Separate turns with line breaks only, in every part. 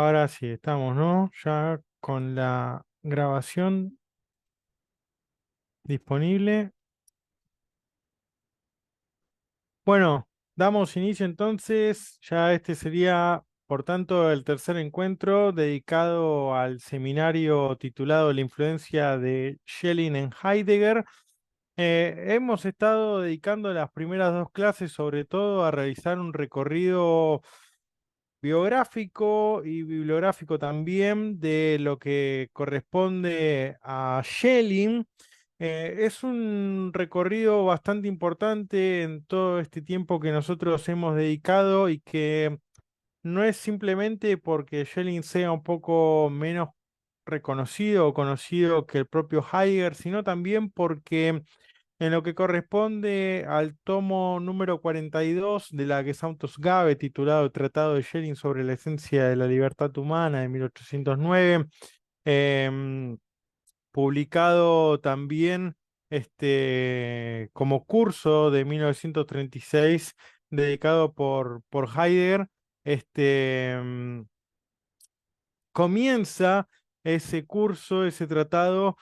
Ahora sí, estamos, ¿no? Ya con la grabación disponible. Bueno, damos inicio entonces. Ya este sería, por tanto, el tercer encuentro dedicado al seminario titulado La influencia de Schelling en Heidegger. Hemos estado dedicando las primeras dos clases sobre todo a realizar un recorrido biográfico y bibliográfico también de lo que corresponde a Schelling. Es un recorrido bastante importante en todo este tiempo que nosotros hemos dedicado y que no es simplemente porque Schelling sea un poco menos reconocido o conocido que el propio Heidegger, sino también porque en lo que corresponde al tomo número 42 de la Gesamtausgabe, titulado Tratado de Schelling sobre la esencia de la libertad humana de 1809, em, publicado también como curso de 1936, dedicado por Heidegger. este, em, Comienza ese curso, ese tratado,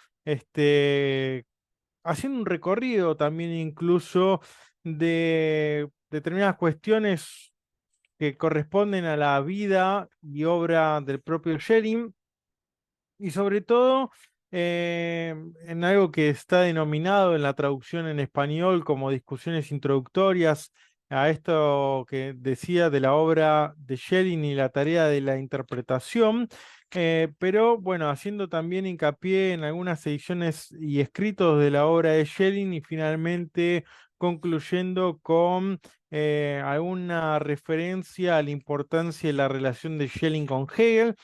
haciendo un recorrido también incluso de determinadas cuestiones que corresponden a la vida y obra del propio Schelling, y sobre todo en algo que está denominado en la traducción en español como discusiones introductorias a esto que decía de la obra de Schelling y la tarea de la interpretación. Pero bueno, haciendo también hincapié en algunas ediciones y escritos de la obra de Schelling, y finalmente concluyendo con alguna referencia a la importancia de la relación de Schelling con Hegel,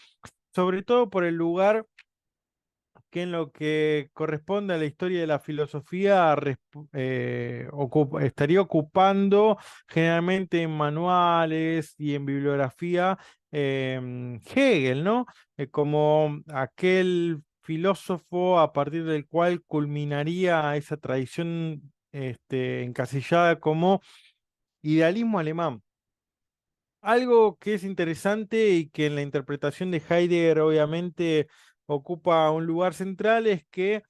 sobre todo por el lugar que en lo que corresponde a la historia de la filosofía estaría ocupando generalmente en manuales y en bibliografía, Hegel, ¿no? Como aquel filósofo a partir del cual culminaría esa tradición encasillada como idealismo alemán. Algo que es interesante y que en la interpretación de Heidegger obviamente ocupa un lugar central es que,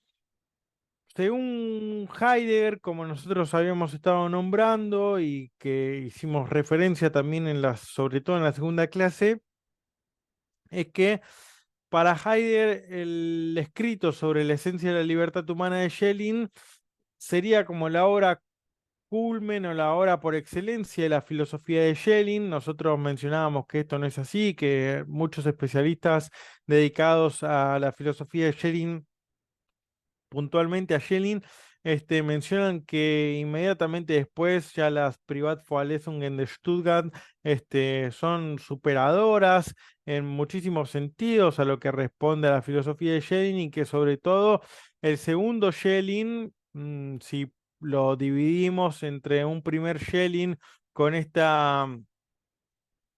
según Heidegger, como nosotros habíamos estado nombrando y que hicimos referencia también sobre todo en la segunda clase, es que para Heidegger el escrito sobre la esencia de la libertad humana de Schelling sería como la obra culmen o la obra por excelencia de la filosofía de Schelling. Nosotros mencionábamos que esto no es así, que muchos especialistas dedicados a la filosofía de Schelling, puntualmente a Schelling, mencionan que inmediatamente después ya las Privatvorlesungen de Stuttgart son superadoras en muchísimos sentidos a lo que responde a la filosofía de Schelling, y que sobre todo el segundo Schelling, si lo dividimos entre un primer Schelling con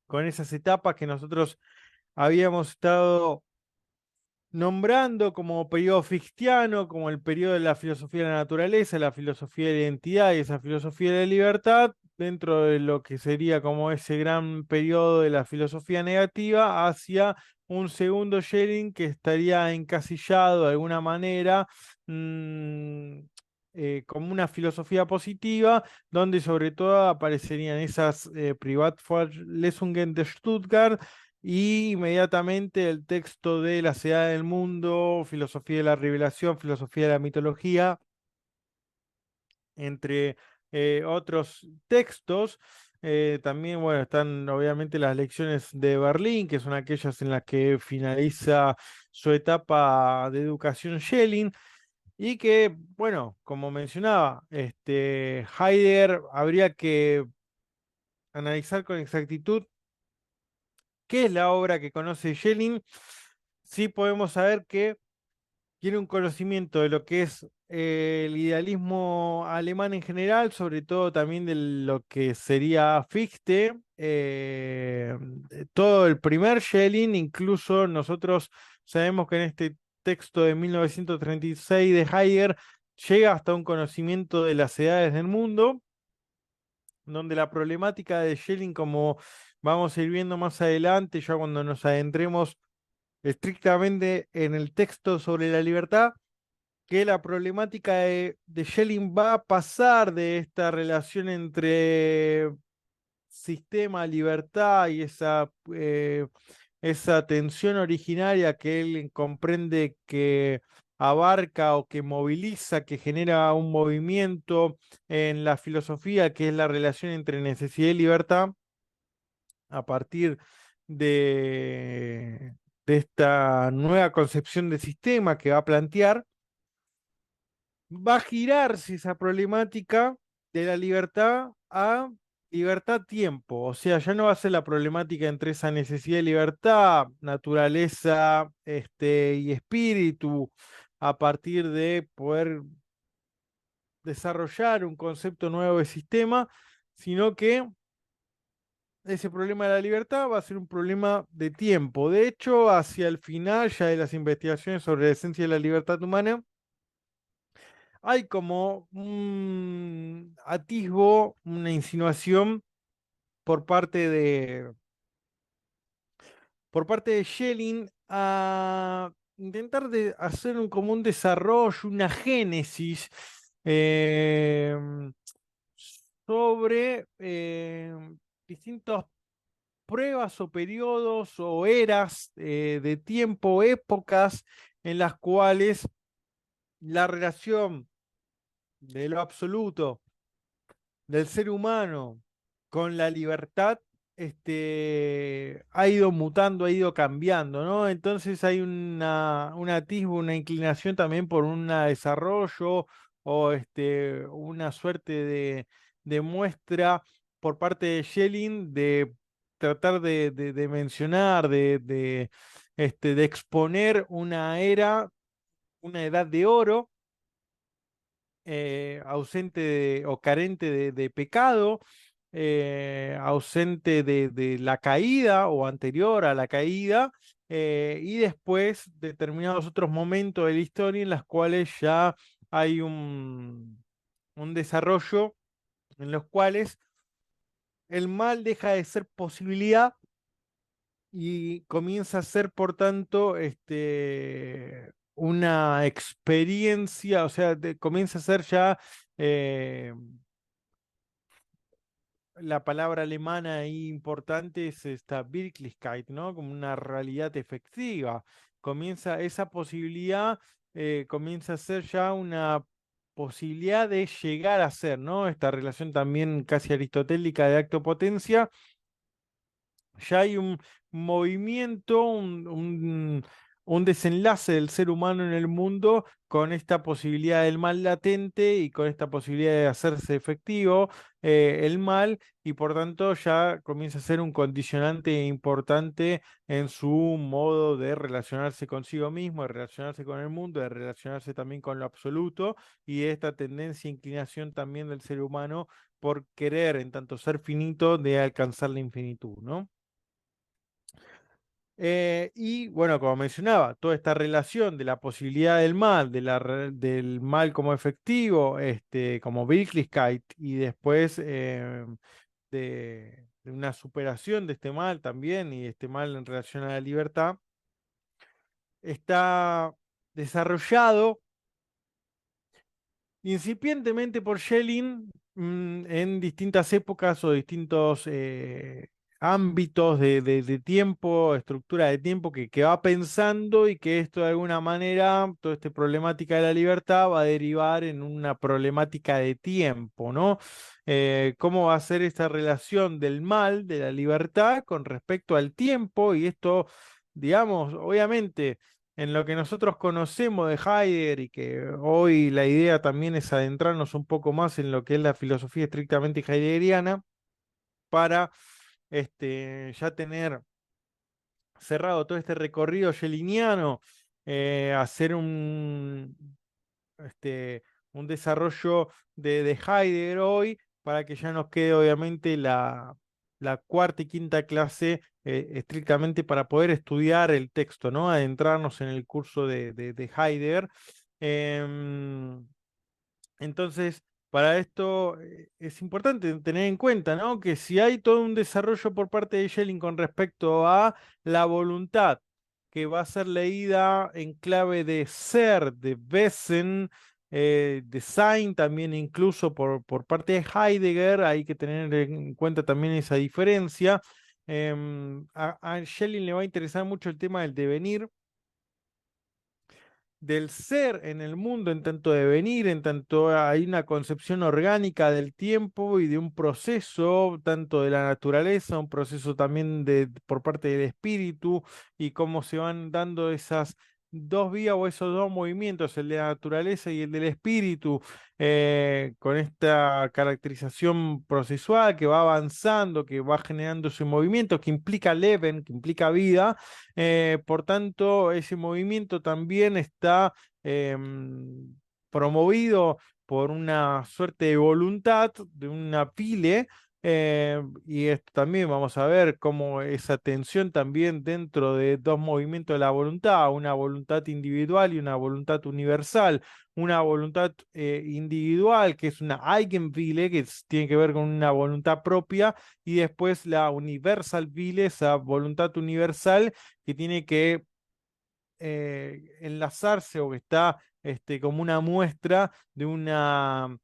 con esas etapas que nosotros habíamos estado nombrando como periodo fictiano, como el periodo de la filosofía de la naturaleza, la filosofía de la identidad y esa filosofía de la libertad, dentro de lo que sería como ese gran periodo de la filosofía negativa, hacia un segundo Schelling que estaría encasillado de alguna manera, mm, como una filosofía positiva, donde sobre todo aparecerían esas Privatvorlesungen de Stuttgart, y inmediatamente el texto de La Sociedad del Mundo, Filosofía de la Revelación, Filosofía de la Mitología, entre otros textos. También, bueno, están obviamente las lecciones de Berlín, que son aquellas en las que finaliza su etapa de educación Schelling, y que, bueno, como mencionaba, Heidegger habría que analizar con exactitud qué es la obra que conoce Schelling. Sí podemos saber que tiene un conocimiento de lo que es el idealismo alemán en general, sobre todo también de lo que sería Fichte, todo el primer Schelling. Incluso nosotros sabemos que en este texto de 1936 de Heidegger llega hasta un conocimiento de las edades del mundo, donde la problemática de Schelling, como vamos a ir viendo más adelante, ya cuando nos adentremos estrictamente en el texto sobre la libertad, que la problemática de Schelling va a pasar de esta relación entre sistema, libertad y esa tensión originaria que él comprende que abarca o que moviliza, que genera un movimiento en la filosofía, que es la relación entre necesidad y libertad, a partir de, de esta nueva concepción de sistema que va a plantear, va a girarse esa problemática de la libertad a libertad-tiempo. O sea, ya no va a ser la problemática entre esa necesidad de libertad, naturaleza, y espíritu, a partir de poder desarrollar un concepto nuevo de sistema, sino que ese problema de la libertad va a ser un problema de tiempo. De hecho, hacia el final ya de las investigaciones sobre la esencia de la libertad humana, hay como un atisbo, una insinuación por parte de Schelling a intentar hacer como un desarrollo, una génesis eh, sobre distintas pruebas o periodos o eras de tiempo, épocas en las cuales la relación de lo absoluto del ser humano con la libertad, ha ido mutando, ha ido cambiando, ¿no? Entonces hay un atisbo, una inclinación también por un desarrollo o una suerte de muestra por parte de Schelling de tratar de mencionar, de exponer una era, una edad de oro, ausente o carente de pecado, ausente de la caída o anterior a la caída, y después determinados otros momentos de la historia en las cuales ya hay un desarrollo en los cuales el mal deja de ser posibilidad y comienza a ser, por tanto, una experiencia, o sea, comienza a ser ya la palabra alemana ahí importante es esta Wirklichkeit, ¿no? Como una realidad efectiva. Comienza esa posibilidad, comienza a ser ya una posibilidad de llegar a ser, ¿no? Esta relación también casi aristotélica de acto-potencia, ya hay un movimiento, un desenlace del ser humano en el mundo con esta posibilidad del mal latente y con esta posibilidad de hacerse efectivo el mal, y por tanto ya comienza a ser un condicionante importante en su modo de relacionarse consigo mismo, de relacionarse con el mundo, de relacionarse también con lo absoluto, y esta tendencia e inclinación también del ser humano por querer, en tanto ser finito, de alcanzar la infinitud, ¿no? Y bueno, como mencionaba, toda esta relación de la posibilidad del mal, del mal como efectivo, como Wirklichkeit, y después de una superación de este mal también, y este mal en relación a la libertad, está desarrollado incipientemente por Schelling, en distintas épocas o distintos ámbitos de tiempo, estructura de tiempo que va pensando, y que esto de alguna manera, toda esta problemática de la libertad va a derivar en una problemática de tiempo, ¿no? ¿Cómo va a ser esta relación del mal, de la libertad, con respecto al tiempo? Y esto, digamos, obviamente en lo que nosotros conocemos de Heidegger, y que hoy la idea también es adentrarnos un poco más en lo que es la filosofía estrictamente heideggeriana, para ya tener cerrado todo este recorrido schellingiano, hacer este, un desarrollo de Heidegger hoy, para que ya nos quede obviamente la cuarta y quinta clase estrictamente para poder estudiar el texto, ¿no? Adentrarnos en el curso de Heidegger. Em, entonces, para esto es importante tener en cuenta, ¿no? Que si hay todo un desarrollo por parte de Schelling con respecto a la voluntad, que va a ser leída en clave de ser, de Wesen, de Sein, también incluso por parte de Heidegger, hay que tener en cuenta también esa diferencia. A Schelling le va a interesar mucho el tema del devenir del ser en el mundo, en tanto devenir, en tanto hay una concepción orgánica del tiempo y de un proceso, tanto de la naturaleza, un proceso también por parte del espíritu, y cómo se van dando esas dos vías o esos dos movimientos, el de la naturaleza y el del espíritu, con esta caracterización procesual que va avanzando, que va generando ese movimiento, que implica Leben, que implica vida. Por tanto, ese movimiento también está promovido por una suerte de voluntad, de una pile, y esto también vamos a ver cómo esa tensión también dentro de dos movimientos de la voluntad, una voluntad individual y una voluntad universal. Una voluntad individual, que es una Eigenwille, tiene que ver con una voluntad propia, y después la Universal Will, esa voluntad universal que tiene que enlazarse, o que está como una muestra de una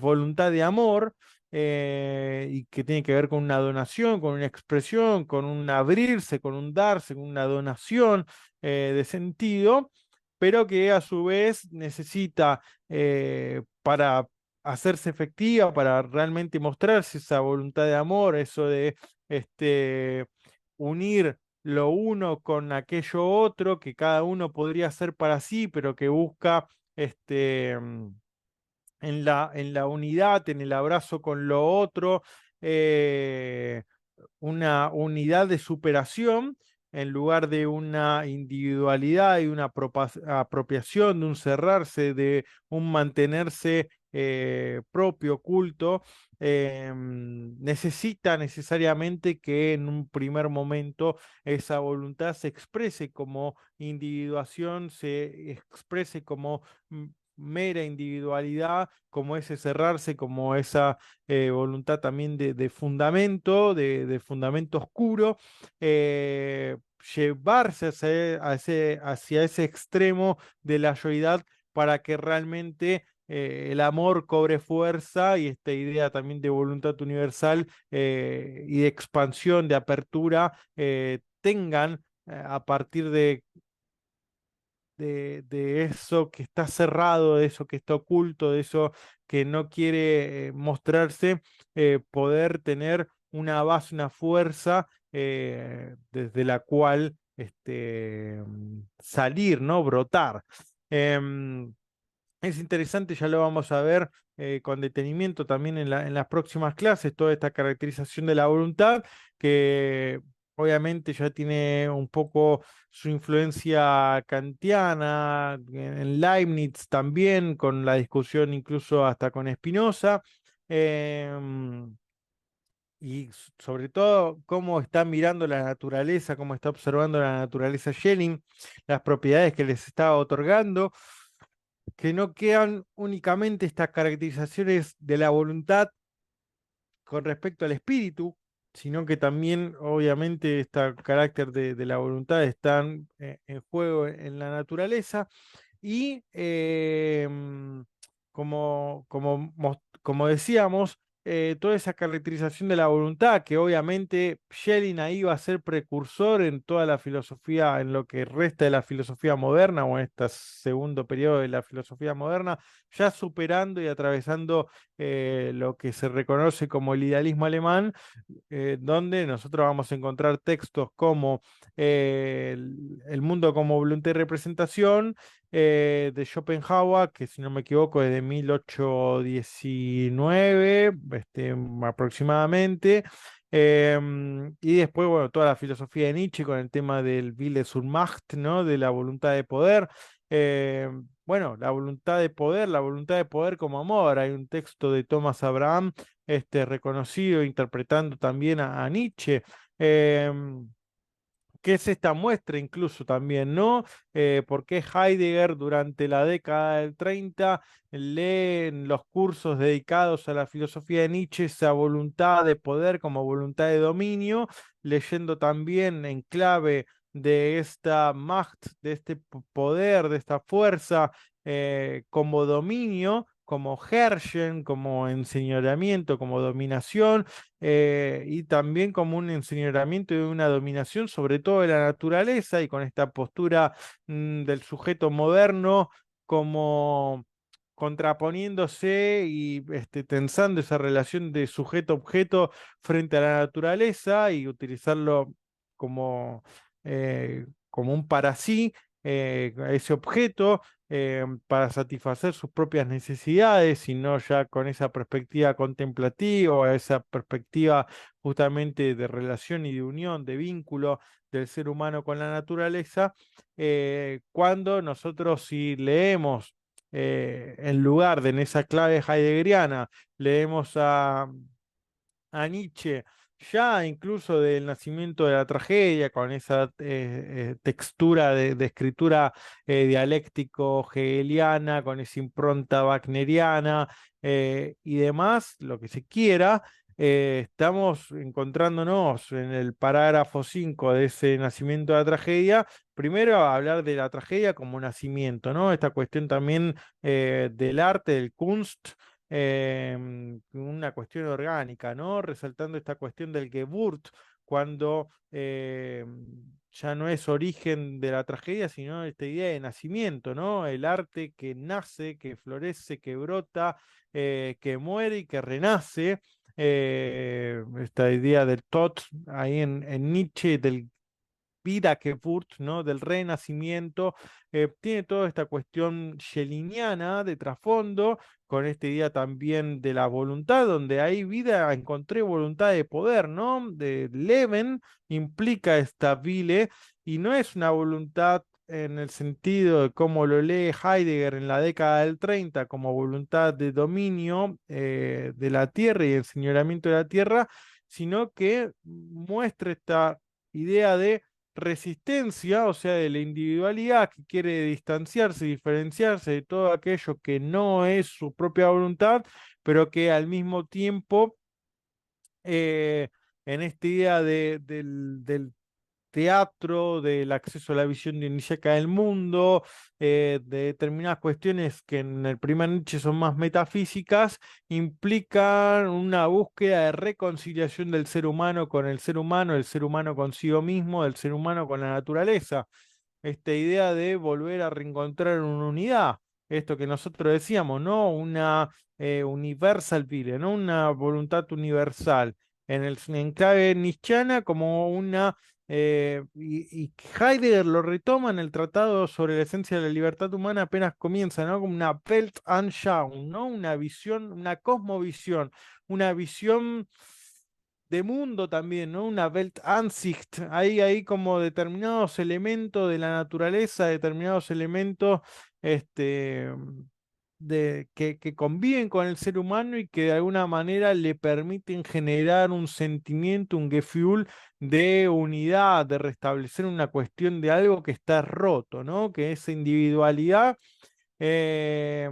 voluntad de amor, y que tiene que ver con una donación, con una expresión, con un abrirse, con un darse, con una donación de sentido, pero que a su vez necesita, para hacerse efectiva, para realmente mostrarse esa voluntad de amor, eso de unir lo uno con aquello otro, que cada uno podría hacer para sí, pero que busca en la unidad, en el abrazo con lo otro, eh, una unidad de superación en lugar de una individualidad y una apropiación, de un cerrarse, de un mantenerse propio, oculto. Necesita necesariamente que en un primer momento esa voluntad se exprese como individuación, se exprese como mera individualidad, como ese cerrarse, como esa voluntad también de fundamento, de fundamento oscuro, llevarse hacia ese extremo de la yoidad para que realmente el amor cobre fuerza, y esta idea también de voluntad universal y de expansión, de apertura, tengan a partir de eso que está cerrado, de eso que está oculto, de eso que no quiere mostrarse, poder tener una base, una fuerza desde la cual salir, ¿no? Brotar. Em, es interesante, ya lo vamos a ver con detenimiento también en las próximas clases, toda esta caracterización de la voluntad, que obviamente ya tiene un poco su influencia kantiana, en Leibniz también, con la discusión incluso hasta con Spinoza. em, y sobre todo cómo está mirando la naturaleza, cómo está observando la naturaleza Schelling, las propiedades que les está otorgando, que no quedan únicamente estas caracterizaciones de la voluntad con respecto al espíritu, sino que también obviamente este carácter de la voluntad están en juego en la naturaleza. Y como decíamos, toda esa caracterización de la voluntad, que obviamente Schelling ahí va a ser precursor en toda la filosofía, en lo que resta de la filosofía moderna, o en este segundo periodo de la filosofía moderna, ya superando y atravesando lo que se reconoce como el idealismo alemán, donde nosotros vamos a encontrar textos como el mundo como voluntad y representación, de Schopenhauer, que si no me equivoco es de 1819, aproximadamente. Y después, bueno, toda la filosofía de Nietzsche con el tema del Wille zur Macht, ¿no? De la voluntad de poder. Bueno, la voluntad de poder como amor. Hay un texto de Thomas Abraham, reconocido, interpretando también a Nietzsche. Em, que es esta muestra incluso también, ¿no? Porque Heidegger durante la década del 30 lee en los cursos dedicados a la filosofía de Nietzsche esa voluntad de poder como voluntad de dominio, leyendo también en clave de esta Macht, de este poder, de esta fuerza como dominio, como Herrschen, como enseñoreamiento, como dominación, y también como un enseñoreamiento y una dominación sobre todo de la naturaleza y con esta postura del sujeto moderno como contraponiéndose y tensando esa relación de sujeto-objeto frente a la naturaleza y utilizarlo como, como un para sí, ese objeto para satisfacer sus propias necesidades, y no ya con esa perspectiva contemplativa, o esa perspectiva justamente de relación y de unión, de vínculo del ser humano con la naturaleza, cuando nosotros si leemos en lugar de en esa clave heideggeriana, leemos a Nietzsche, ya incluso del nacimiento de la tragedia, con esa textura de escritura dialéctico hegeliana, con esa impronta wagneriana y demás, lo que se quiera. Estamos encontrándonos en el parágrafo 5 de ese nacimiento de la tragedia, primero a hablar de la tragedia como nacimiento, ¿no? Esta cuestión también del arte, del Kunst, una cuestión orgánica, ¿no? Resaltando esta cuestión del Geburt, cuando ya no es origen de la tragedia, sino esta idea de nacimiento, ¿no? El arte que nace, que florece, que brota, que muere y que renace. Esta idea del Tod ahí en Nietzsche, del Wiedergeburt, ¿no? Del renacimiento, tiene toda esta cuestión scheliniana de trasfondo, con esta idea también de la voluntad, donde hay vida, encontré voluntad de poder, ¿no? De Leben implica esta vile, y no es una voluntad en el sentido de cómo lo lee Heidegger en la década del 30 como voluntad de dominio de la tierra y enseñoramiento de la tierra, sino que muestra esta idea de resistencia, o sea, de la individualidad que quiere distanciarse, diferenciarse de todo aquello que no es su propia voluntad, pero que al mismo tiempo, eh, en esta idea del teatro, del acceso a la visión dionisíaca del mundo, de determinadas cuestiones que en el primer Nietzsche son más metafísicas, implican una búsqueda de reconciliación del ser humano con el ser humano consigo mismo, del ser humano con la naturaleza. Esta idea de volver a reencontrar una unidad, esto que nosotros decíamos, ¿no? Una universal will, ¿no? Una voluntad universal en el enclave nietzscheana como una y Heidegger lo retoma en el Tratado sobre la esencia de la libertad humana apenas comienza, ¿no? Como una Weltanschauung, ¿no? Una visión, una cosmovisión, una visión de mundo también, ¿no? Una Weltansicht. Hay como determinados elementos de la naturaleza, determinados elementos este, que conviven con el ser humano y que de alguna manera le permiten generar un sentimiento, un Gefühl de unidad, de restablecer una cuestión de algo que está roto, ¿no? Que esa individualidad, que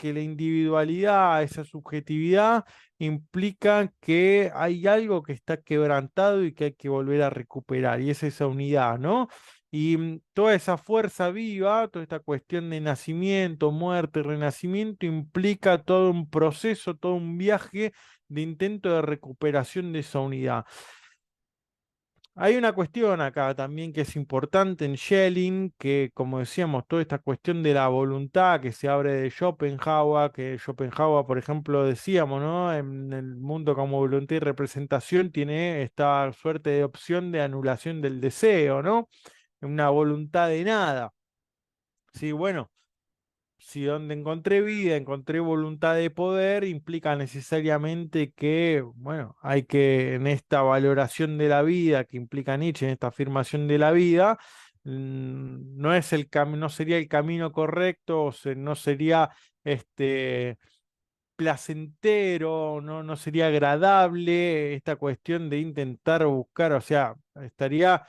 la individualidad, esa subjetividad, implica que hay algo que está quebrantado y que hay que volver a recuperar, y es esa unidad, ¿no? Y toda esa fuerza viva, toda esta cuestión de nacimiento, muerte, renacimiento, implica todo un proceso, todo un viaje de intento de recuperación de esa unidad. Hay una cuestión acá también que es importante en Schelling, que como decíamos, toda esta cuestión de la voluntad que se abre de Schopenhauer, que Schopenhauer, por ejemplo, decíamos, ¿no? En el mundo como voluntad y representación tiene esta suerte de opción de anulación del deseo, ¿no? Una voluntad de nada. Sí, bueno, si donde encontré vida, encontré voluntad de poder, implica necesariamente que, bueno, hay que en esta valoración de la vida que implica Nietzsche, en esta afirmación de la vida, no es el no sería el camino correcto, no sería placentero, no sería agradable esta cuestión de intentar buscar, o sea, estaría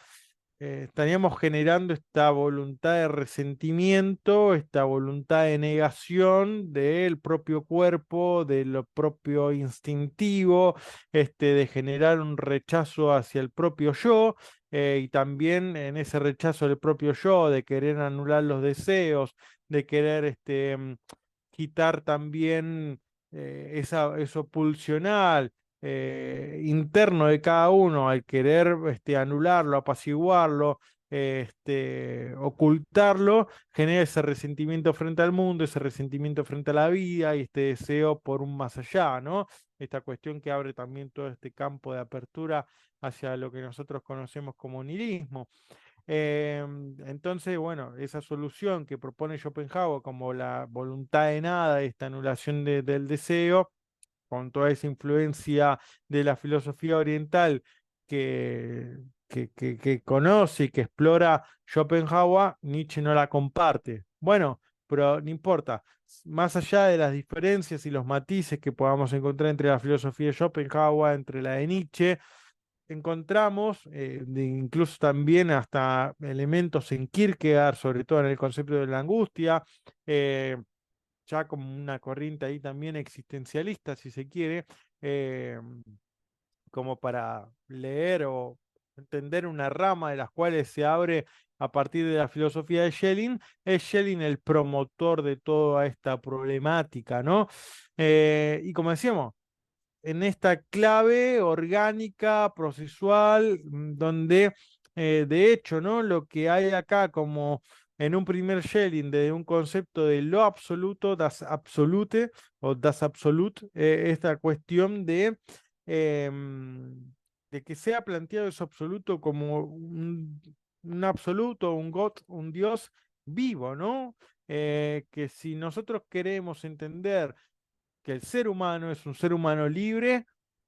estaríamos generando esta voluntad de resentimiento, esta voluntad de negación del propio cuerpo, de lo propio instintivo, de generar un rechazo hacia el propio yo, y también en ese rechazo del propio yo, de querer anular los deseos, de querer quitar también eso pulsional interno de cada uno, al querer anularlo, apaciguarlo, ocultarlo, genera ese resentimiento frente al mundo, ese resentimiento frente a la vida y este deseo por un más allá, ¿no? Esta cuestión que abre también todo este campo de apertura hacia lo que nosotros conocemos como nihilismo. Entonces, bueno, esa solución que propone Schopenhauer como la voluntad de nada, esta anulación del deseo, con toda esa influencia de la filosofía oriental que, que conoce y que explora Schopenhauer, Nietzsche no la comparte. Bueno, pero no importa. Más allá de las diferencias y los matices que podamos encontrar entre la filosofía de Schopenhauer, entre la de Nietzsche, encontramos incluso también hasta elementos en Kierkegaard, sobre todo en el concepto de la angustia, eh, ya como una corriente ahí también existencialista, si se quiere, eh, como para leer o entender una rama de las cuales se abre a partir de la filosofía de Schelling, es Schelling el promotor de toda esta problemática, ¿no? Y como decíamos, en esta clave orgánica, procesual, donde de hecho, ¿no? Lo que hay acá como en un primer Schelling de un concepto de lo absoluto, das Absolute o das Absolut, esta cuestión de que sea planteado eso absoluto como un absoluto, un God, un Dios vivo, ¿no? Que si nosotros queremos entender que el ser humano es un ser humano libre,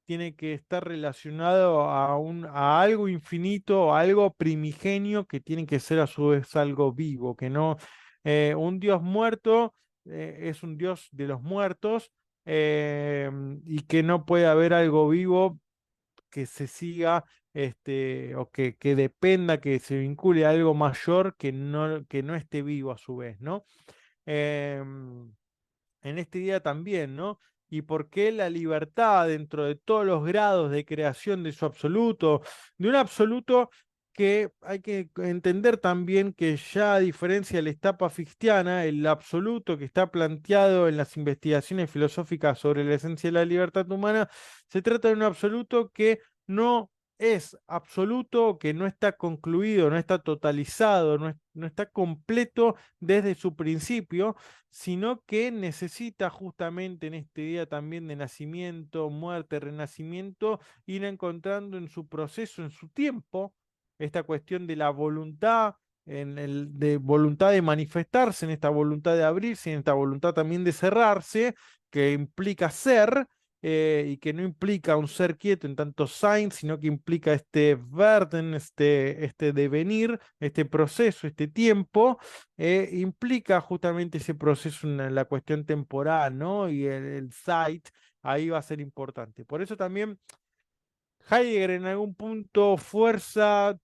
tiene que estar relacionado a algo infinito, a algo primigenio, que tiene que ser a su vez algo vivo, que no, un Dios muerto es un Dios de los muertos, eh, y que no puede haber algo vivo que se siga, o que dependa, que se vincule a algo mayor que no esté vivo a su vez, ¿no? Em, en este día también, ¿no? Y por qué la libertad dentro de todos los grados de creación de su absoluto, de un absoluto que hay que entender también que ya a diferencia de la etapa fictiana, el absoluto que está planteado en las investigaciones filosóficas sobre la esencia de la libertad humana, se trata de un absoluto que no es absoluto, que no está concluido, no está totalizado, no está completo desde su principio, sino que necesita justamente en este día también de nacimiento, muerte, renacimiento, ir encontrando en su proceso, en su tiempo, esta cuestión de la voluntad, de voluntad de manifestarse, en esta voluntad de abrirse, en esta voluntad también de cerrarse, que implica ser, y que no implica un ser quieto en tanto sein, sino que implica este werden, este devenir, este proceso, este tiempo, implica justamente ese proceso en la cuestión temporal, ¿no? Y el Zeit ahí va a ser importante. Por eso también Heidegger en algún punto fuerza,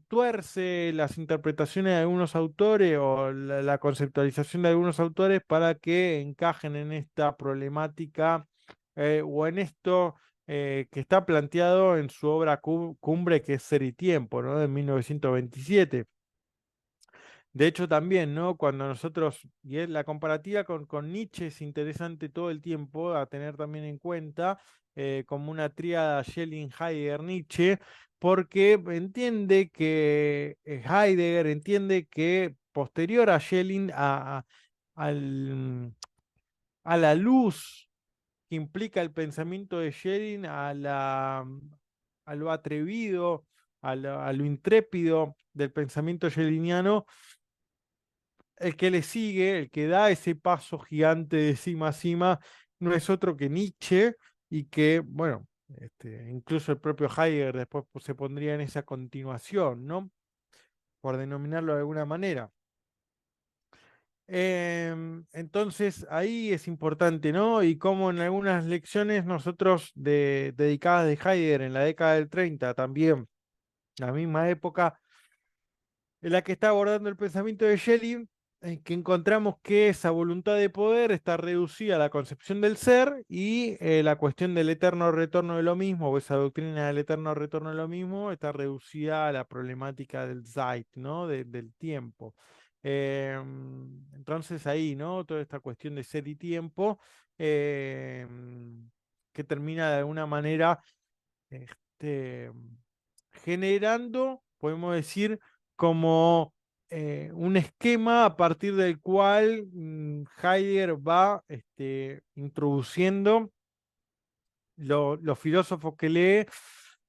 tuerce las interpretaciones de algunos autores o la conceptualización de algunos autores para que encajen en esta problemática, o en esto que está planteado en su obra cumbre, que es Ser y Tiempo, ¿no? De 1927. De hecho, también, ¿no? Cuando nosotros, la comparativa con Nietzsche es interesante todo el tiempo a tener también en cuenta, como una tríada Schelling, Heidegger, Nietzsche, porque entiende que Heidegger entiende que posterior a Schelling, al- a la luz que implica el pensamiento de Schelling, a lo atrevido, a lo intrépido del pensamiento schellingiano, el que le sigue, el que da ese paso gigante de cima a cima, no es otro que Nietzsche, y que, bueno, incluso el propio Heidegger después se pondría en esa continuación, ¿no? Por denominarlo de alguna manera. Entonces ahí es importante, ¿no? Y como en algunas lecciones nosotros dedicadas de Heidegger en la década del 30 también la misma época en la que está abordando el pensamiento de Schelling, en que encontramos que esa voluntad de poder está reducida a la concepción del ser y la cuestión del eterno retorno de lo mismo, o esa doctrina del eterno retorno de lo mismo, está reducida a la problemática del Zeit, ¿no? Del tiempo. Entonces ahí, ¿no? Toda esta cuestión de ser y tiempo, eh, que termina de alguna manera este, generando, podemos decir, como un esquema a partir del cual Heidegger va introduciendo los filósofos que lee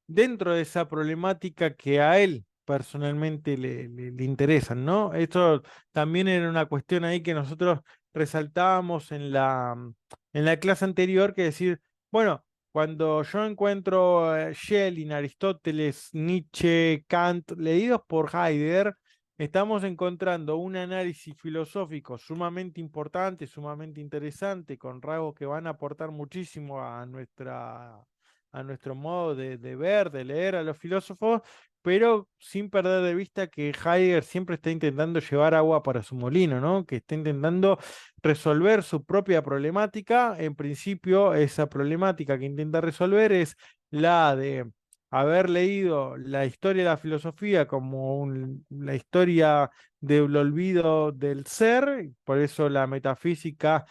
dentro de esa problemática que a él personalmente le interesan, ¿no? Esto también era una cuestión ahí que nosotros resaltábamos en la clase anterior, que decir, bueno, cuando yo encuentro Schelling, Aristóteles, Nietzsche, Kant, leídos por Heidegger, estamos encontrando un análisis filosófico sumamente importante, sumamente interesante, con rasgos que van a aportar muchísimo a nuestro modo de ver, de leer a los filósofos, pero sin perder de vista que Heidegger siempre está intentando llevar agua para su molino, ¿no? Que está intentando resolver su propia problemática. En principio, esa problemática que intenta resolver es la de haber leído la historia de la filosofía como la historia del olvido del ser, por eso la metafísica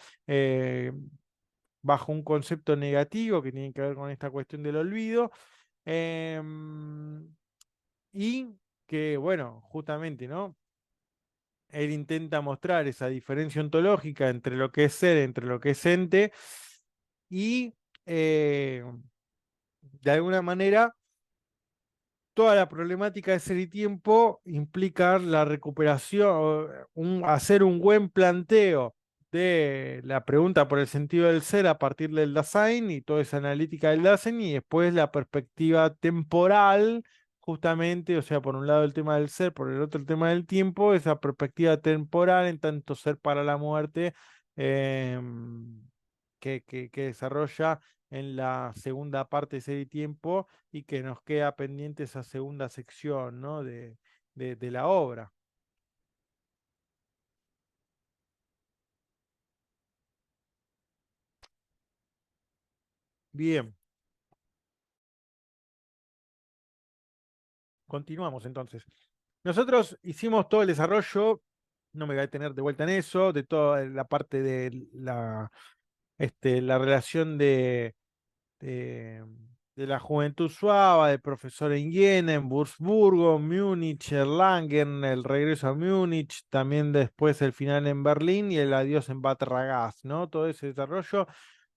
bajo un concepto negativo que tiene que ver con esta cuestión del olvido, y que, bueno, justamente, ¿no? Él intenta mostrar esa diferencia ontológica entre lo que es ser, entre lo que es ente, y eh, de alguna manera toda la problemática de ser y tiempo implica la recuperación, hacer un buen planteo de la pregunta por el sentido del ser a partir del Dasein y toda esa analítica del Dasein y después la perspectiva temporal, justamente, o sea, por un lado el tema del ser, por el otro el tema del tiempo, esa perspectiva temporal en tanto ser para la muerte, que desarrolla en la segunda parte de Ser y Tiempo y que nos queda pendiente esa segunda sección, ¿no? De la obra. Bien, continuamos entonces. Nosotros hicimos todo el desarrollo, no me voy a detener de vuelta en eso, de toda la parte de la relación de, de la juventud suave, de profesor en Jena, en Würzburgo, Múnich, Erlangen, el regreso a Múnich, también después el final en Berlín y el adiós en Bad Ragaz, ¿no? Todo ese desarrollo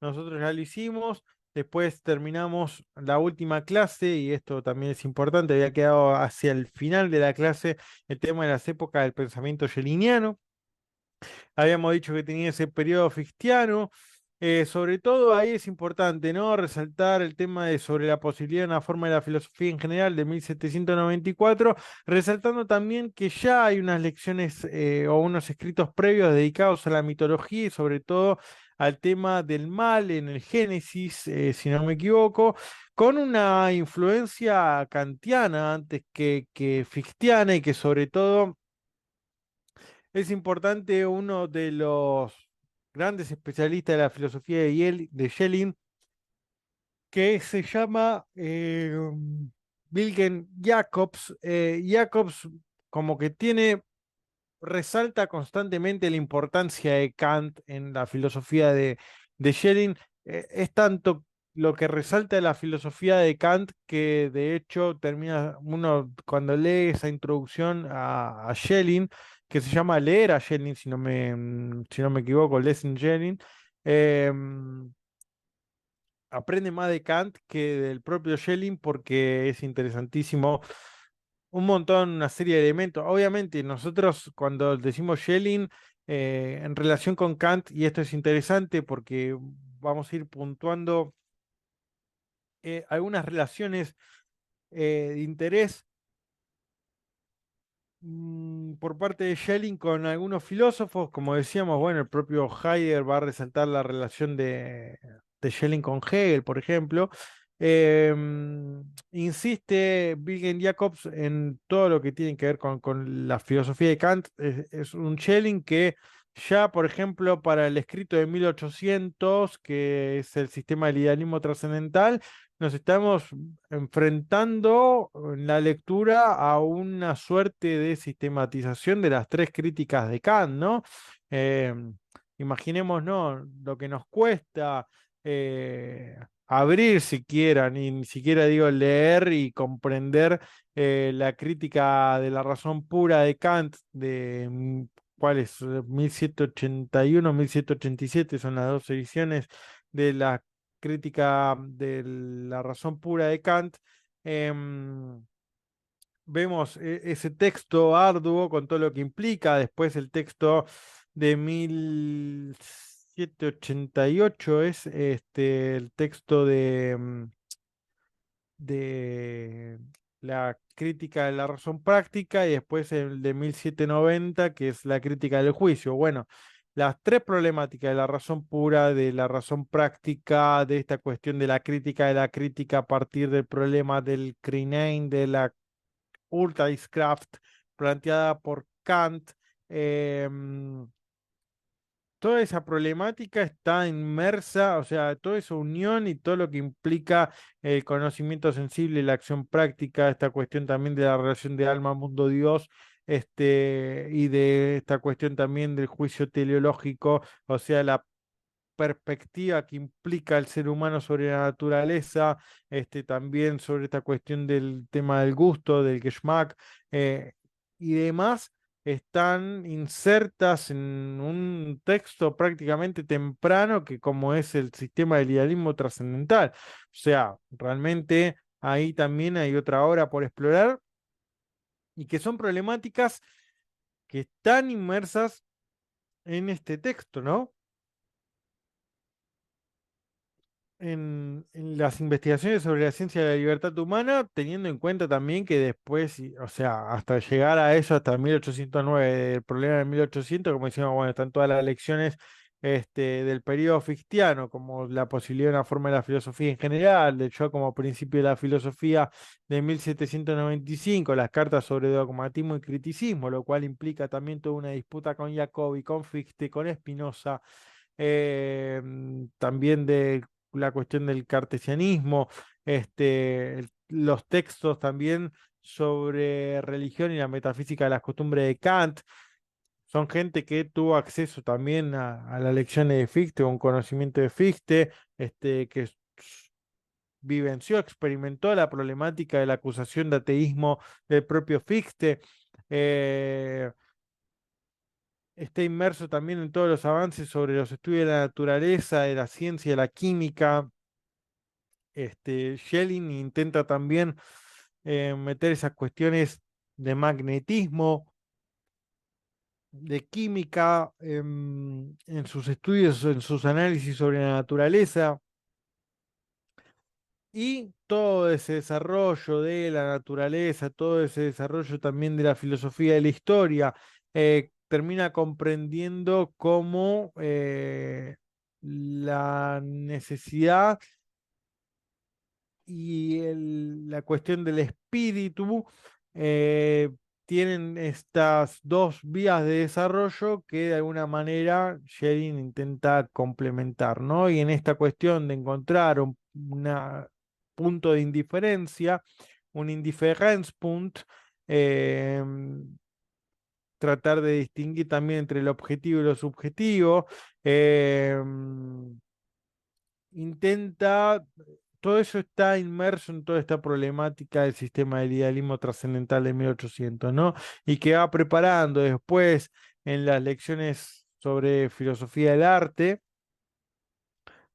nosotros ya lo hicimos. Después terminamos la última clase, y esto también es importante, había quedado hacia el final de la clase el tema de las épocas del pensamiento scheliniano. Habíamos dicho que tenía ese periodo fichtiano. Sobre todo ahí es importante, ¿no? Resaltar el tema de sobre la posibilidad de una forma de la filosofía en general de 1794, resaltando también que ya hay unas lecciones o unos escritos previos dedicados a la mitología y sobre todo al tema del mal en el Génesis, si no me equivoco, con una influencia kantiana antes que fichtiana y que sobre todo es importante uno de los grandes especialistas de la filosofía de Schelling, que se llama Wilhelm Jacobs. Jacobs como que resalta constantemente la importancia de Kant en la filosofía de Schelling. Es tanto lo que resalta la filosofía de Kant que de hecho termina uno cuando lee esa introducción a Schelling, que se llama Leer a Schelling, si no me equivoco, Lesen Schelling, aprende más de Kant que del propio Schelling porque es interesantísimo un montón, una serie de elementos. Obviamente, nosotros cuando decimos Schelling, en relación con Kant, y esto es interesante porque vamos a ir puntuando algunas relaciones de interés por parte de Schelling con algunos filósofos, como decíamos, bueno, el propio Heidegger va a resaltar la relación de Schelling con Hegel, por ejemplo. Insiste Wilhelm Jacobs en todo lo que tiene que ver con la filosofía de Kant. Es un Schelling que ya, por ejemplo, para el escrito de 1800, que es el sistema del idealismo trascendental, nos estamos enfrentando en la lectura a una suerte de sistematización de las tres críticas de Kant, ¿no? Imaginemos, ¿no? Lo que nos cuesta eh, abrir siquiera, ni siquiera digo leer y comprender la crítica de la razón pura de Kant, de ¿cuál es? 1781, 1787 son las dos ediciones de la crítica de la razón pura de Kant. em, Vemos ese texto arduo con todo lo que implica, después el texto de 1788 es el texto de la crítica de la razón práctica y después el de 1790 que es la crítica del juicio. Bueno, las tres problemáticas de la razón pura, de la razón práctica, de esta cuestión de la crítica a partir del problema del Crinain, de la Urteilskraft planteada por Kant. em, Toda esa problemática está inmersa, o sea, toda esa unión y todo lo que implica el conocimiento sensible y la acción práctica, esta cuestión también de la relación de alma, mundo, Dios, y de esta cuestión también del juicio teleológico, o sea, la perspectiva que implica el ser humano sobre la naturaleza, también sobre esta cuestión del tema del gusto, del Geschmack, eh, y demás, están insertas en un texto prácticamente temprano que como es el sistema del idealismo trascendental. O sea, realmente ahí también hay otra obra por explorar y que son problemáticas que están inmersas en este texto, ¿no? En las investigaciones sobre la ciencia de la libertad humana, teniendo en cuenta también que después, o sea, hasta llegar a eso, hasta 1809, el problema de 1800, como decíamos, bueno, están todas las lecciones del periodo fictiano, como la posibilidad de una forma de la filosofía en general, de hecho, como principio de la filosofía de 1795, las cartas sobre dogmatismo y criticismo, lo cual implica también toda una disputa con Jacobi, con Fichte, con Spinoza, también de la cuestión del cartesianismo, los textos también sobre religión y la metafísica de las costumbres de Kant. Son gente que tuvo acceso también a las lecciones de Fichte, un conocimiento de Fichte, que vivenció, experimentó la problemática de la acusación de ateísmo del propio Fichte. eh, Está inmerso también en todos los avances sobre los estudios de la naturaleza, de la ciencia, de la química. Schelling intenta también meter esas cuestiones de magnetismo, de química, en sus estudios, en sus análisis sobre la naturaleza. Y todo ese desarrollo de la naturaleza, todo ese desarrollo también de la filosofía de la historia, termina comprendiendo cómo la necesidad y la cuestión del espíritu eh, tienen estas dos vías de desarrollo que de alguna manera Schelling intenta complementar, ¿no? Y en esta cuestión de encontrar una punto de indiferencia, un Indifferenzpunkt, eh, tratar de distinguir también entre lo objetivo y lo subjetivo, eh, intenta, todo eso está inmerso en toda esta problemática del sistema del idealismo trascendental de 1800, ¿no? Y que va preparando después en las lecciones sobre filosofía del arte,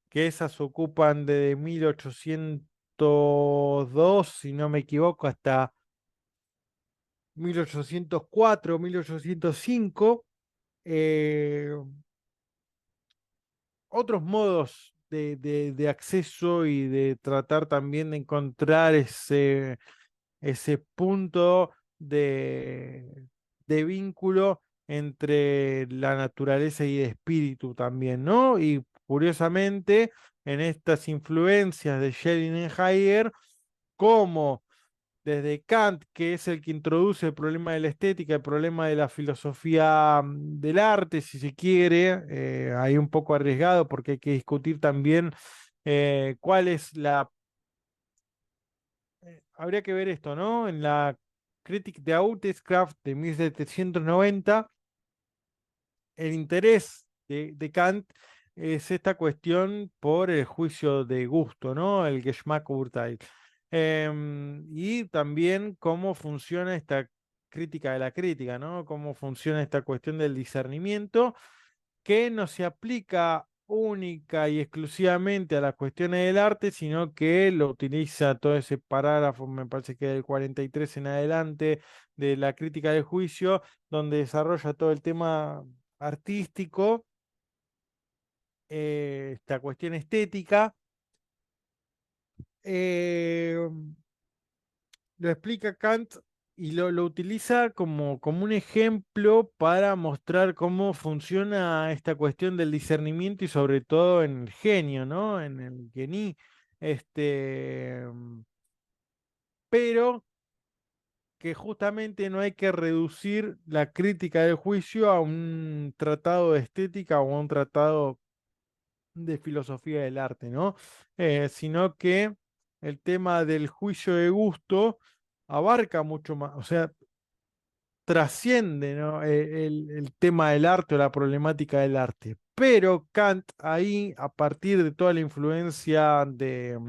que esas ocupan desde 1802, si no me equivoco, hasta 1804, 1805. eh, Otros modos de acceso y de tratar también de encontrar ese punto de vínculo entre la naturaleza y el espíritu también, ¿no? Y curiosamente, en estas influencias de Schelling y Heidegger, como desde Kant, que es el que introduce el problema de la estética, el problema de la filosofía del arte, si se quiere, ahí un poco arriesgado porque hay que discutir también cuál es la... habría que ver esto, ¿no? En la Kritik der Autoskraft de 1790, el interés de Kant es esta cuestión por el juicio de gusto, ¿no? El Geschmacksurteil. Y también cómo funciona esta crítica de la crítica, ¿no? Cómo funciona esta cuestión del discernimiento que no se aplica única y exclusivamente a las cuestiones del arte, sino que lo utiliza todo ese parágrafo, me parece que del 43 en adelante, de la crítica del juicio, donde desarrolla todo el tema artístico, esta cuestión estética. eh, lo explica Kant y lo utiliza como un ejemplo para mostrar cómo funciona esta cuestión del discernimiento y sobre todo en el genio, ¿no? En el gení. Este, pero que justamente no hay que reducir la crítica del juicio a un tratado de estética o a un tratado de filosofía del arte, ¿no? Sino que el tema del juicio de gusto abarca mucho más, o sea, trasciende, ¿no? El tema del arte o la problemática del arte. Pero Kant ahí, a partir de toda la influencia de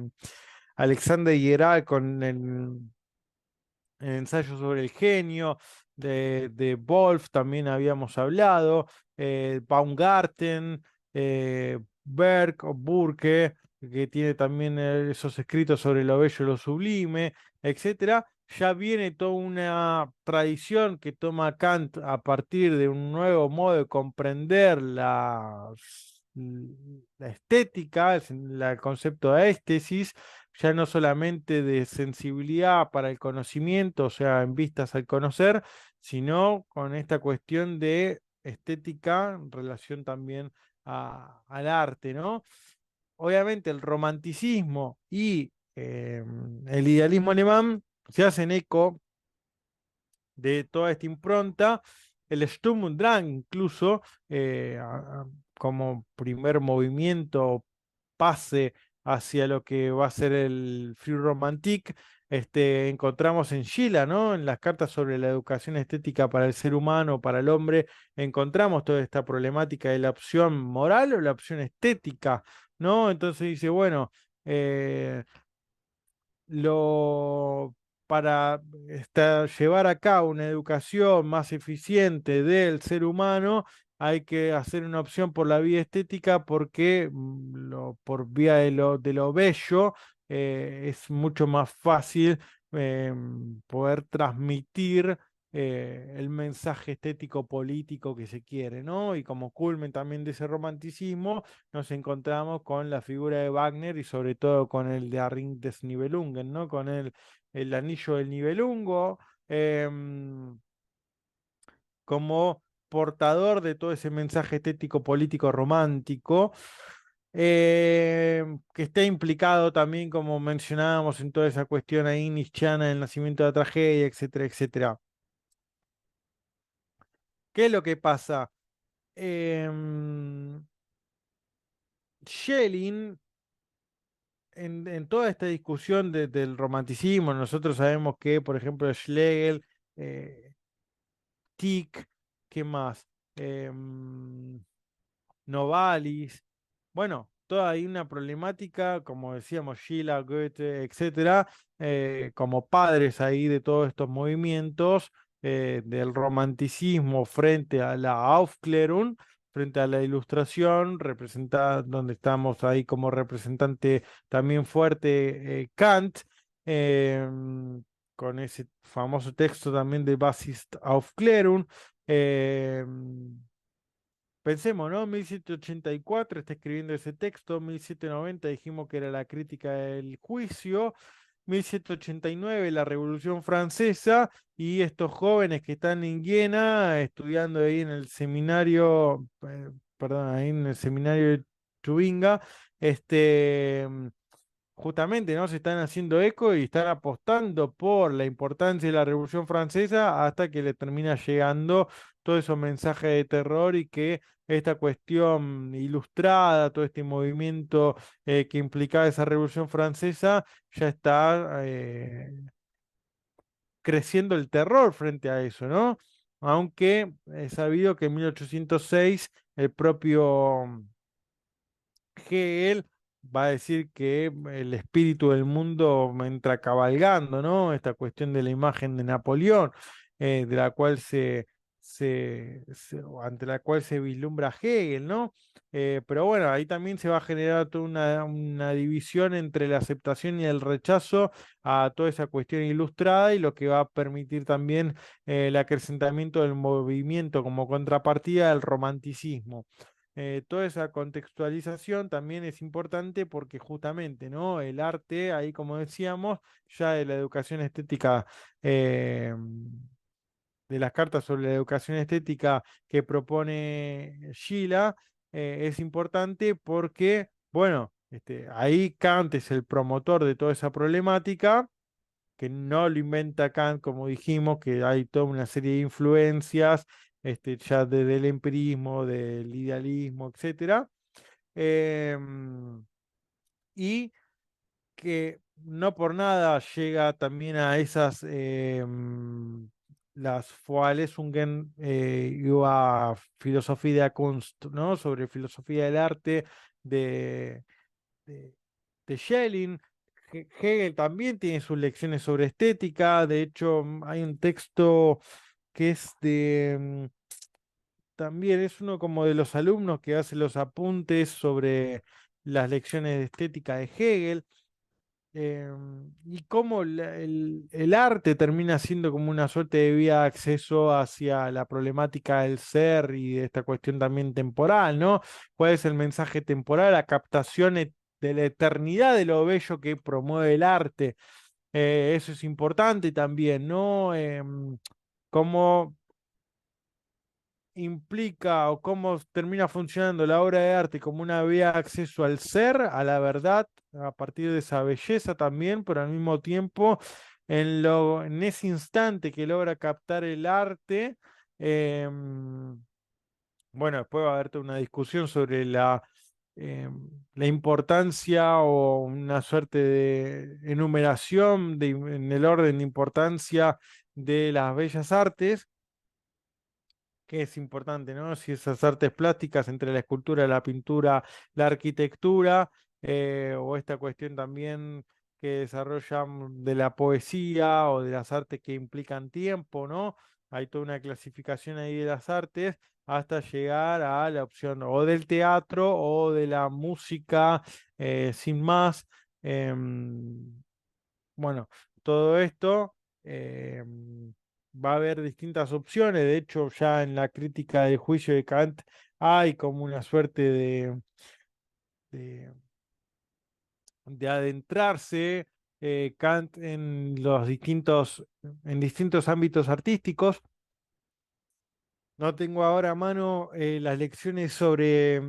Alexander Hieral con el ensayo sobre el genio, de Wolf también habíamos hablado, Baumgarten, Berg o Burke, que tiene también esos escritos sobre lo bello y lo sublime, etcétera. Ya viene toda una tradición que toma Kant a partir de un nuevo modo de comprender la estética, el concepto de éstesis, ya no solamente de sensibilidad para el conocimiento, o sea, en vistas al conocer, sino con esta cuestión de estética en relación también al arte, ¿no? Obviamente el romanticismo y el idealismo alemán se hacen eco de toda esta impronta, el Sturm und Drang incluso, como primer movimiento, pase hacia lo que va a ser el Free Romantic, encontramos en Schiller, ¿no? En las cartas sobre la educación estética para el ser humano, para el hombre, encontramos toda esta problemática de la opción moral o la opción estética, ¿no? Entonces dice, bueno, eh, lo, para llevar a cabo una educación más eficiente del ser humano, hay que hacer una opción por la vía estética porque por vía de lo bello es mucho más fácil poder transmitir el mensaje estético político que se quiere, ¿no? Y como culmen también de ese romanticismo, nos encontramos con la figura de Wagner y sobre todo con el de Ring des Nibelungen, ¿no? Con el anillo del Nibelungo, como portador de todo ese mensaje estético político romántico, que está implicado también, como mencionábamos, en toda esa cuestión ahí nietzscheana del nacimiento de la tragedia, etcétera, etcétera. ¿Qué es lo que pasa? Em, Schelling en toda esta discusión del romanticismo, nosotros sabemos que, por ejemplo, Schlegel, eh, Tieck, ¿qué más? Novalis, bueno, toda hay una problemática, como decíamos, Schiller, Goethe, etcétera, como padres ahí de todos estos movimientos del romanticismo frente a la Aufklärung, frente a la Ilustración, representada, donde estamos ahí como representante también fuerte Kant, con ese famoso texto también de Basis Aufklärung. Pensemos, ¿no? 1784 está escribiendo ese texto, 1790 dijimos que era la crítica del juicio, 1789 la Revolución Francesa y estos jóvenes que están en Viena estudiando ahí en el seminario, perdón, ahí en el seminario Chubinga, este, justamente, ¿no? Se están haciendo eco y están apostando por la importancia de la Revolución Francesa hasta que le termina llegando todos esos mensajes de terror y que esta cuestión ilustrada, todo este movimiento que implicaba esa Revolución Francesa, ya está creciendo el terror frente a eso, ¿no? Aunque es sabido que en 1806 el propio Hegel va a decir que el espíritu del mundo entra cabalgando, ¿no? Esta cuestión de la imagen de Napoleón, de la cual ante la cual se vislumbra Hegel, ¿no? Pero bueno, ahí también se va a generar toda una división entre la aceptación y el rechazo a toda esa cuestión ilustrada y lo que va a permitir también el acrecentamiento del movimiento como contrapartida del romanticismo. Toda esa contextualización también es importante porque justamente, ¿no? El arte, ahí como decíamos, ya de la educación estética, de las cartas sobre la educación estética que propone Gila, es importante porque, bueno, ahí Kant es el promotor de toda esa problemática que no lo inventa Kant, como dijimos, que hay toda una serie de influencias, ya desde el empirismo, del idealismo, etcétera, em, y que no por nada llega también a esas, las Vorlesungen über Philosophie der Kunst, ¿no? Sobre filosofía del arte de, de Schelling. Hegel también tiene sus lecciones sobre estética. De hecho, hay un texto que es también es uno como de los alumnos que hace los apuntes sobre las lecciones de estética de Hegel. Y cómo el arte termina siendo como una suerte de vía de acceso hacia la problemática del ser y de esta cuestión también temporal, ¿no? ¿Cuál es el mensaje temporal, la captación de la eternidad de lo bello que promueve el arte? Eso es importante también, ¿no? Cómo implica o cómo termina funcionando la obra de arte como una vía de acceso al ser, a la verdad, a partir de esa belleza también, pero al mismo tiempo, en ese instante que logra captar el arte, bueno, después va a haber toda una discusión sobre la importancia o una suerte de enumeración en el orden de importancia de las bellas artes que es importante, ¿no? Si esas artes plásticas entre la escultura, la pintura, la arquitectura, o esta cuestión también que desarrollan de la poesía o de las artes que implican tiempo, ¿no? Hay toda una clasificación ahí de las artes hasta llegar a la opción o del teatro o de la música, sin más. Bueno, todo esto va a haber distintas opciones. De hecho, ya en la crítica del juicio de Kant hay como una suerte de, de adentrarse Kant en distintos ámbitos artísticos. No tengo ahora a mano las lecciones sobre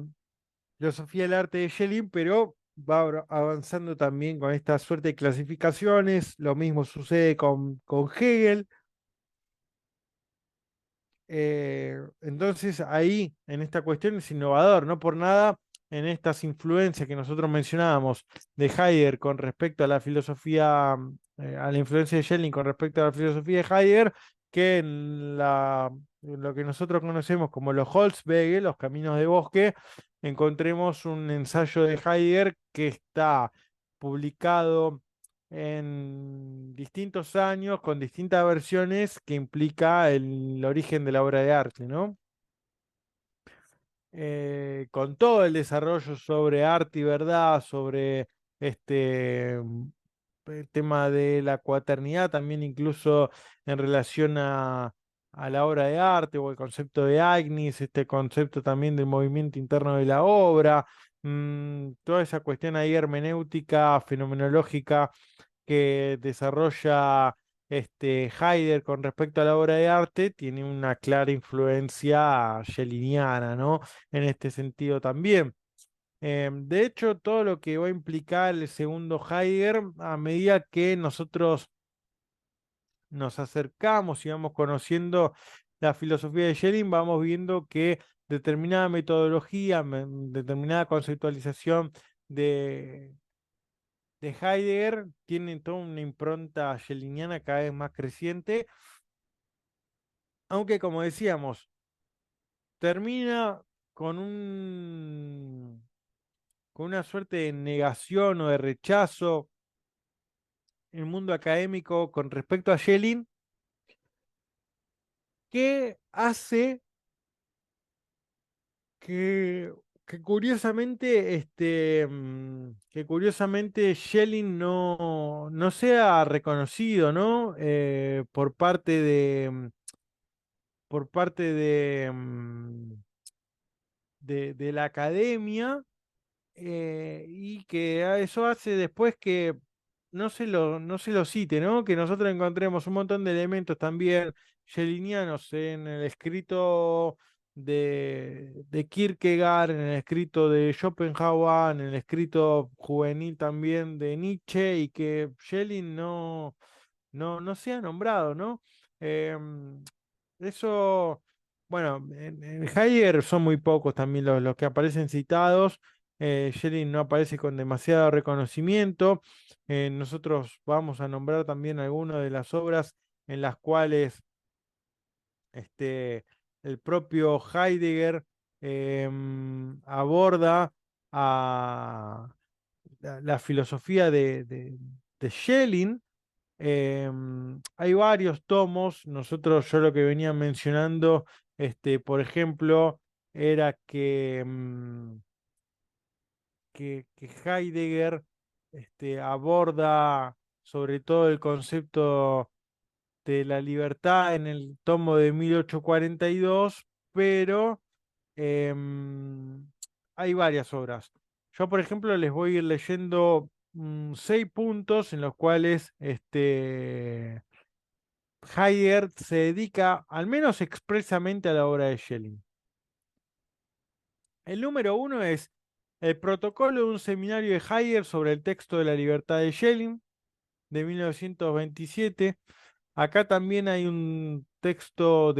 filosofía del arte de Schelling, pero va avanzando también con esta suerte de clasificaciones. Lo mismo sucede con Hegel. Entonces ahí en esta cuestión es innovador, no por nada en estas influencias que nosotros mencionábamos de Heidegger con respecto a la filosofía, a la influencia de Schelling con respecto a la filosofía de Heidegger, que en lo que nosotros conocemos como los Holzwege, los caminos de bosque, encontremos un ensayo de Heidegger que está publicado en distintos años, con distintas versiones, que implica el origen de la obra de arte, ¿no? Con todo el desarrollo sobre arte y verdad, sobre el tema de la cuaternidad, también incluso en relación a la obra de arte o el concepto de Agnis, este concepto también del movimiento interno de la obra, toda esa cuestión ahí hermenéutica, fenomenológica que desarrolla Heidegger con respecto a la obra de arte tiene una clara influencia schellingiana, ¿no? En este sentido también. De hecho, todo lo que va a implicar el segundo Heidegger, a medida que nosotros nos acercamos y vamos conociendo la filosofía de Schelling, vamos viendo que determinada metodología, determinada conceptualización de, de Heidegger tiene toda una impronta schellingiana cada vez más creciente, aunque como decíamos, termina con con una suerte de negación o de rechazo en el mundo académico con respecto a Schelling, que hace que, que curiosamente Schelling no sea reconocido, ¿no? Por parte de la academia, y que eso hace después que no se lo cite, ¿no? Que nosotros encontremos un montón de elementos también schellingianos en el escrito de Kierkegaard, en el escrito de Schopenhauer, en el escrito juvenil también de Nietzsche, y que Schelling no sea nombrado, ¿no? Em, Eso, bueno, en Heidegger son muy pocos también los que aparecen citados. Schelling no aparece con demasiado reconocimiento. Nosotros vamos a nombrar también algunas de las obras en las cuales este, el propio Heidegger aborda a la filosofía de Schelling. Hay varios tomos. Yo lo que venía mencionando, por ejemplo, era que Heidegger aborda sobre todo el concepto de la libertad en el tomo de 1842, pero em, hay varias obras. Yo, por ejemplo, les voy a ir leyendo 6 puntos en los cuales Heidegger se dedica, al menos expresamente, a la obra de Schelling. El número 1 es el protocolo de un seminario de Heidegger sobre el texto de la libertad de Schelling, de 1927. Acá también hay un texto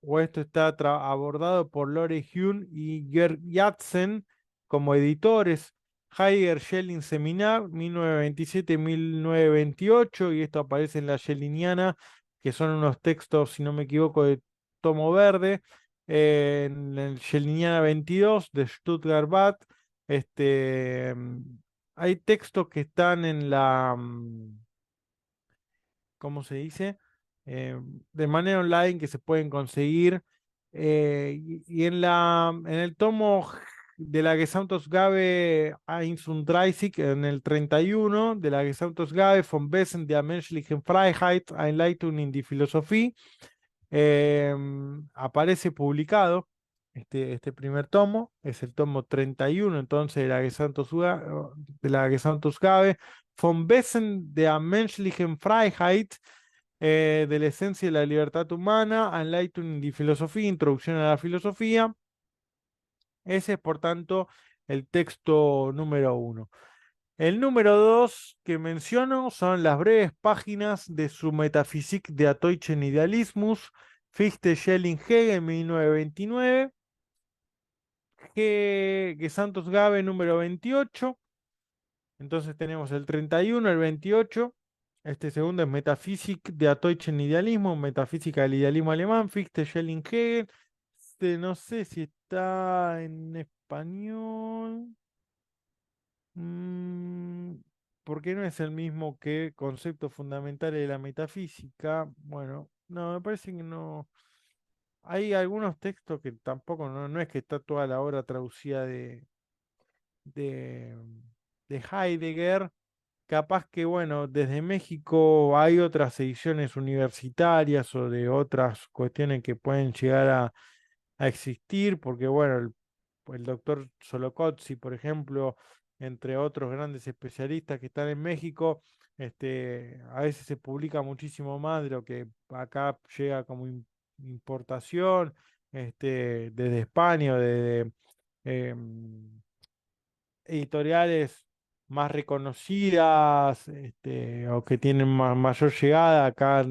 o esto está abordado por Lore Huhn y Gerd Yatsen como editores. Heidegger Schelling Seminar, 1927-1928, y esto aparece en la Schelliniana, que son unos textos, si no me equivoco, de tomo verde. En el Schelliniana 22 de Stuttgart Bad, hay textos que están en ¿cómo se dice? De manera online, que se pueden conseguir. Y en el tomo de la Gesamtausgabe 31, en el 31, de la Gesamtausgabe von Wesen der menschlichen Freiheit, Einleitung in die Philosophie, aparece publicado este primer tomo. Es el tomo 31, entonces, de la Gesamtausgabe von Wesen der menschlichen Freiheit, de la esencia de la libertad humana, Anleitung in die Philosophie, introducción a la filosofía. Ese es, por tanto, el texto número 1. El número 2 que menciono son las breves páginas de su Metaphysik der deutschen Idealismus, Fichte, Schelling, Hegel, 1929, que Santos Gabe, número 28. Entonces tenemos el 31, el 28. Este segundo es Metaphysik der deutschen Idealismus, Metafísica del idealismo alemán, Fichte, Schelling, Hegel. No sé si está en español. Mm, ¿Por qué no es el mismo que conceptos fundamentales de la metafísica? Bueno, no, me parece que no. Hay algunos textos que tampoco, no es que está toda la obra traducida de, de Heidegger. Capaz que, bueno, desde México hay otras ediciones universitarias o de otras cuestiones que pueden llegar a existir, porque, bueno, el doctor Solocozzi, por ejemplo, entre otros grandes especialistas que están en México, a veces se publica muchísimo más de lo que acá llega como importación, desde España o editoriales más reconocidas, o que tienen mayor llegada. Acá,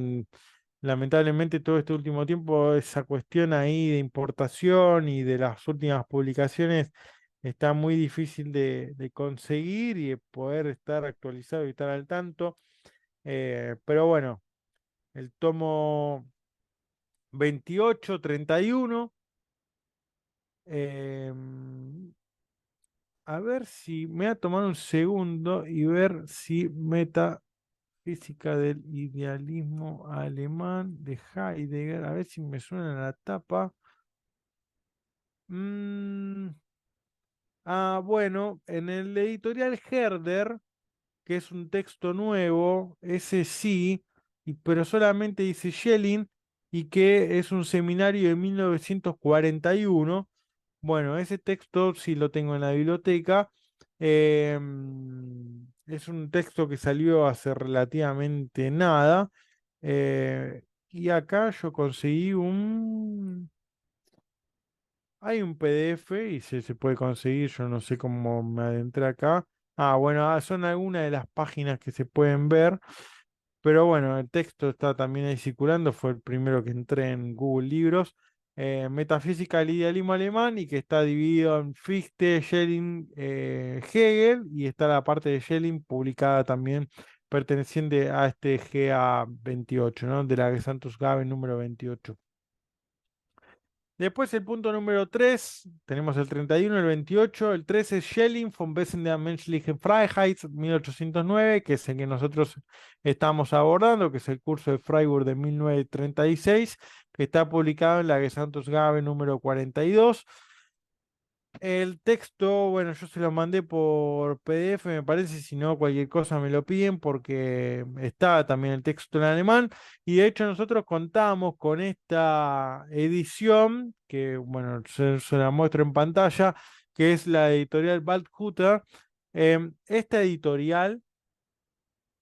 lamentablemente, todo este último tiempo, esa cuestión ahí de importación y de las últimas publicaciones está muy difícil de conseguir y de poder estar actualizado y estar al tanto. Pero bueno, el tomo 28, 31. em, a ver si me voy a tomar un segundo y ver si Metafísica del idealismo alemán de Heidegger, a ver si me suena la tapa. Mm, bueno, en el editorial Herder, que es un texto nuevo, ese sí, pero solamente dice Schelling y que es un seminario de 1941. Bueno, ese texto sí lo tengo en la biblioteca. Es un texto que salió hace relativamente nada. Y acá yo conseguí hay un PDF y se puede conseguir, yo no sé cómo me adentré acá. Bueno, son algunas de las páginas que se pueden ver, pero bueno, el texto está también ahí circulando, fue el primero que entré en Google Libros. Metafísica del idealismo alemán, y que está dividido en Fichte, Schelling, Hegel, y está la parte de Schelling publicada también perteneciente a este GA28, ¿no? De la Gesamtausgabe número 28. Después el punto número 3, tenemos el 31, el 28, el 13 es Schelling von Wesen der menschlichen Freiheit, 1809, que es el que nosotros estamos abordando, que es el curso de Freiburg de 1936, que está publicado en la Gesamtausgabe número 42. El texto, bueno, yo se lo mandé por PDF, me parece, si no, cualquier cosa me lo piden, porque está también el texto en alemán. Y de hecho nosotros contamos con esta edición, que bueno, se la muestro en pantalla, que es la editorial Waldhüter. Esta editorial,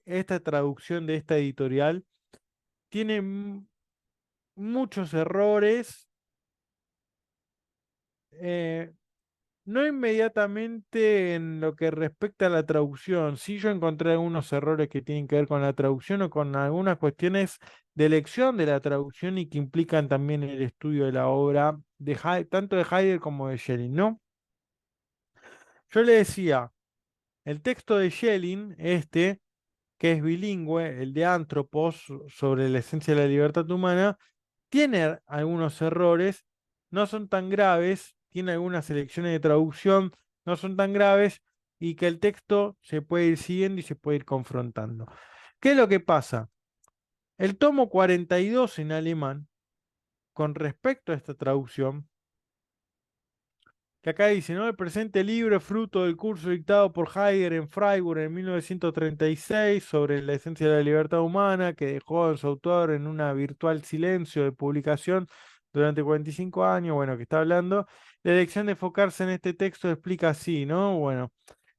esta traducción de esta editorial, tiene muchos errores. eh, No inmediatamente en lo que respecta a la traducción. Sí, yo encontré algunos errores que tienen que ver con la traducción o con algunas cuestiones de elección de la traducción y que implican también el estudio de la obra de tanto de Heidegger como de Schelling, ¿no? Yo le decía, el texto de Schelling, que es bilingüe, el de Anthropos, sobre la esencia de la libertad humana, tiene algunos errores, no son tan graves, tiene algunas selecciones de traducción, no son tan graves, y que el texto se puede ir siguiendo y se puede ir confrontando. ¿Qué es lo que pasa? El tomo 42 en alemán, con respecto a esta traducción, que acá dice, ¿no? El presente libro es fruto del curso dictado por Heidegger en Freiburg en 1936 sobre la esencia de la libertad humana, que dejó a su autor en una virtual silencio de publicación durante 45 años. Bueno, que está hablando. La elección de enfocarse en este texto explica así, ¿no? Bueno,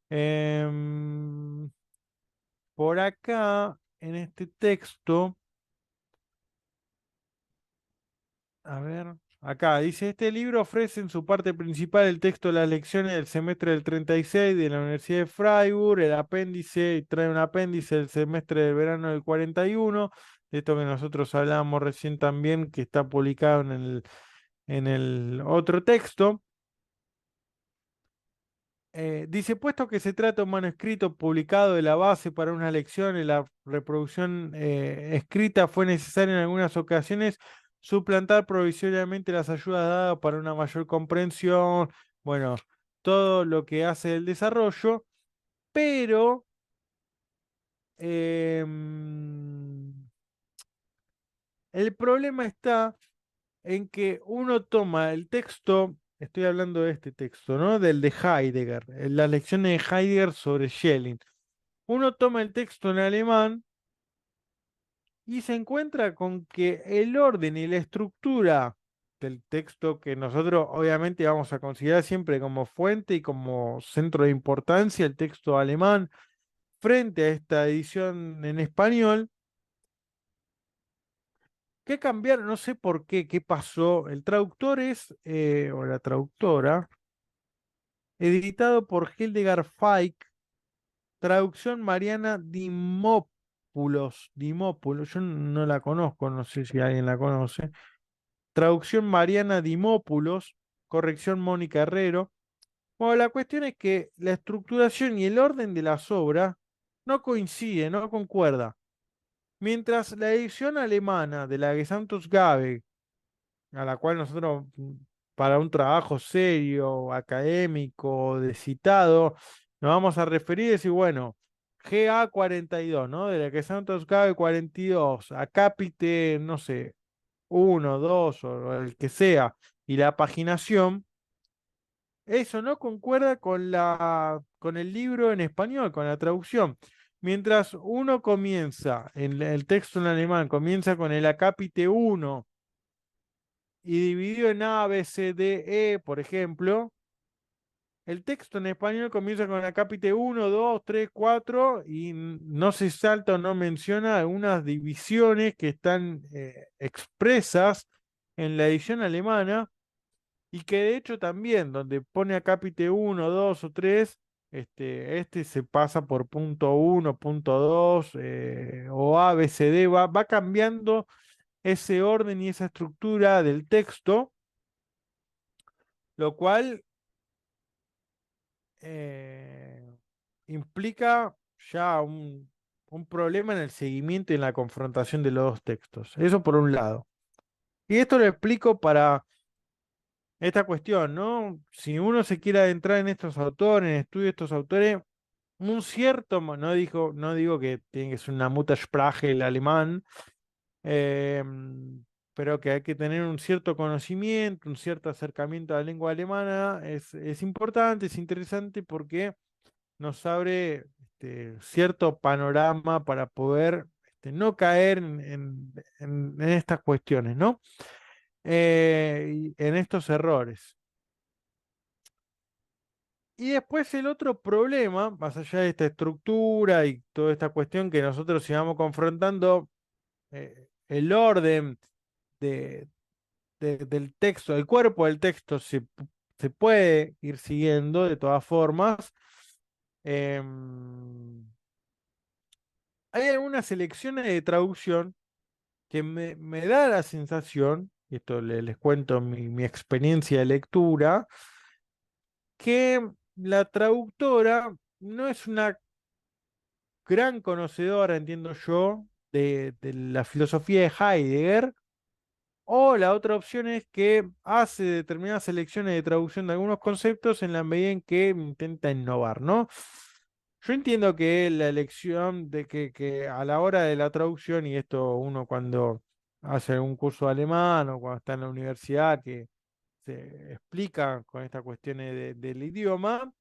em, por acá, en este texto. A ver, acá dice, este libro ofrece en su parte principal el texto de las lecciones del semestre del 36 de la Universidad de Freiburg, el apéndice, y trae un apéndice del semestre del verano del 41, de esto que nosotros hablábamos recién también, que está publicado en el otro texto. Dice, puesto que se trata de un manuscrito publicado de la base para una lección, y la reproducción escrita fue necesaria en algunas ocasiones suplantar provisoriamente las ayudas dadas para una mayor comprensión, bueno, todo lo que hace el desarrollo, pero el problema está en que uno toma el texto, estoy hablando de este texto, ¿no? Del de Heidegger, las lecciones de Heidegger sobre Schelling. Uno toma el texto en alemán y se encuentra con que el orden y la estructura del texto, que nosotros obviamente vamos a considerar siempre como fuente y como centro de importancia, el texto alemán, frente a esta edición en español, ¿qué cambiaron? No sé por qué, qué pasó. El traductor o la traductora. editado por Hildegard Feig, traducción Mariana Dimópulos, yo no la conozco, no sé si alguien la conoce. Traducción Mariana Dimópulos, corrección Mónica Herrero. Bueno, la cuestión es que la estructuración y el orden de las obras no coincide, no concuerda. Mientras la edición alemana de la Gesamtausgabe, a la cual nosotros, para un trabajo serio, académico, de citado, nos vamos a referir y decir, bueno, GA 42, ¿no? De la Gesamtausgabe 42, acápite, no sé, uno, dos o el que sea, y la paginación. Eso no concuerda con el libro en español, con la traducción. Mientras uno comienza, el texto en alemán comienza con el acápite uno y dividido en A, B, C, D, E, por ejemplo, el texto en español comienza con el acápite uno, 2, 3, 4 y no se salta o no menciona algunas divisiones que están expresas en la edición alemana y que de hecho también, donde pone acápite uno, 2 o 3, este se pasa por punto uno, punto 2, o A, B, C, D, va cambiando ese orden y esa estructura del texto, lo cual eh, implica ya un problema en el seguimiento y en la confrontación de los dos textos. Eso por un lado. Y esto lo explico para esta cuestión, ¿no? Si uno se quiere adentrar en estos autores, en estudio de estos autores, un cierto, no digo que tiene que ser una Muttersprache el alemán, eh, pero que hay que tener un cierto conocimiento, un cierto acercamiento a la lengua alemana, es importante, es interesante porque nos abre cierto panorama para poder no caer en estas cuestiones, ¿no? Y en estos errores. Y después el otro problema, más allá de esta estructura y toda esta cuestión que nosotros íbamos confrontando, el orden de, del texto, el cuerpo del texto se puede ir siguiendo de todas formas. Em, Hay algunas selecciones de traducción que me da la sensación, y esto les cuento mi experiencia de lectura, que la traductora no es una gran conocedora, entiendo yo, de la filosofía de Heidegger, o la otra opción es que hace determinadas selecciones de traducción de algunos conceptos en la medida en que intenta innovar, ¿no? Yo entiendo que la elección de que a la hora de la traducción, y esto uno cuando hace algún curso de alemán o cuando está en la universidad, que se explica con estas cuestiones del idioma,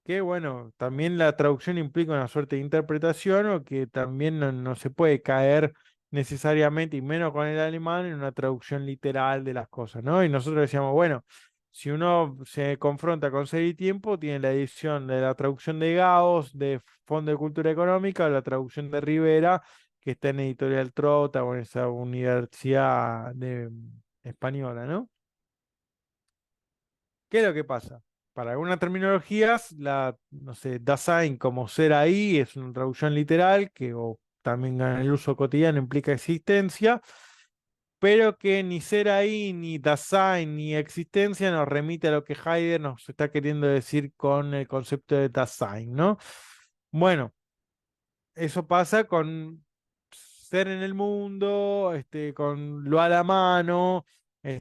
que bueno, también la traducción implica una suerte de interpretación o que también no se puede caer necesariamente, y menos con el alemán, en una traducción literal de las cosas, ¿no? Y nosotros decíamos, bueno, si uno se confronta con Ser y Tiempo, tiene la edición de la traducción de Gauss, de Fondo de Cultura Económica, o la traducción de Rivera, que está en Editorial Trota o en esa universidad española, ¿no? ¿Qué es lo que pasa? Para algunas terminologías, no sé, Dasein como ser ahí es una traducción literal que o también en el uso cotidiano implica existencia, pero que ni ser ahí, ni Dasein, ni existencia nos remite a lo que Heidegger nos está queriendo decir con el concepto de Dasein, ¿no? Bueno, eso pasa con ser en el mundo, con lo a la mano,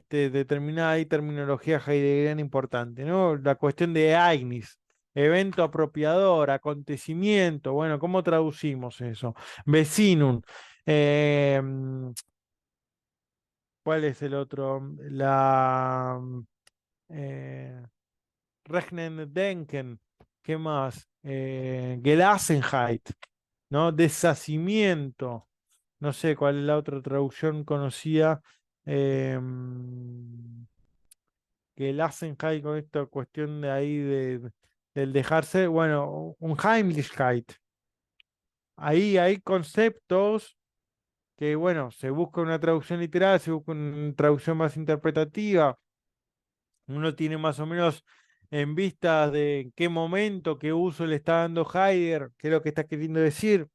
determinada ahí terminología heideggeriana importante, ¿no? La cuestión de Ereignis, evento apropiador, acontecimiento, bueno, ¿cómo traducimos eso? Vecinum, eh, ¿cuál es el otro? Eh, Rechnendenken, ¿qué más? Gelassenheit, ¿no? Deshacimiento, no sé cuál es la otra traducción conocida, Gelassenheit con esta cuestión de ahí del dejarse, bueno, un Heimlichkeit. Ahí hay conceptos que, bueno, se busca una traducción literal, se busca una traducción más interpretativa, uno tiene más o menos en vista de en qué momento, qué uso le está dando Heidegger, qué es lo que está queriendo decir.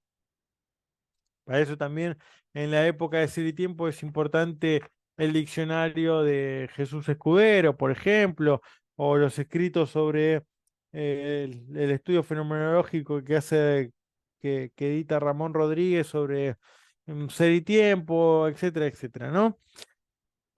Para eso también en la época de Ser y Tiempo es importante el diccionario de Jesús Escudero, por ejemplo, o los escritos sobre el estudio fenomenológico que hace, que edita Ramón Rodríguez sobre Ser y Tiempo, etcétera, etcétera, ¿no?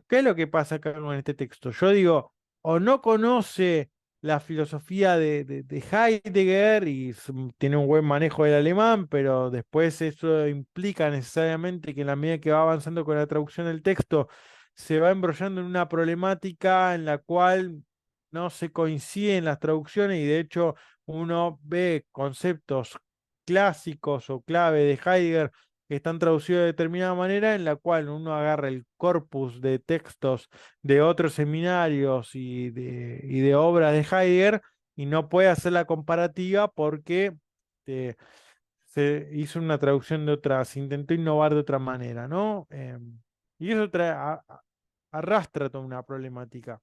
¿Qué es lo que pasa acá con este texto? Yo digo, o no conoce la filosofía de Heidegger y tiene un buen manejo del alemán, pero después eso implica necesariamente que en la medida que va avanzando con la traducción del texto, se va embrollando en una problemática en la cual no se coinciden las traducciones y de hecho uno ve conceptos clásicos o clave de Heidegger que están traducidos de determinada manera, en la cual uno agarra el corpus de textos de otros seminarios y de obras de Heidegger y no puede hacer la comparativa porque eh, se hizo una traducción de otra, se intentó innovar de otra manera, ¿no? Y eso arrastra toda una problemática.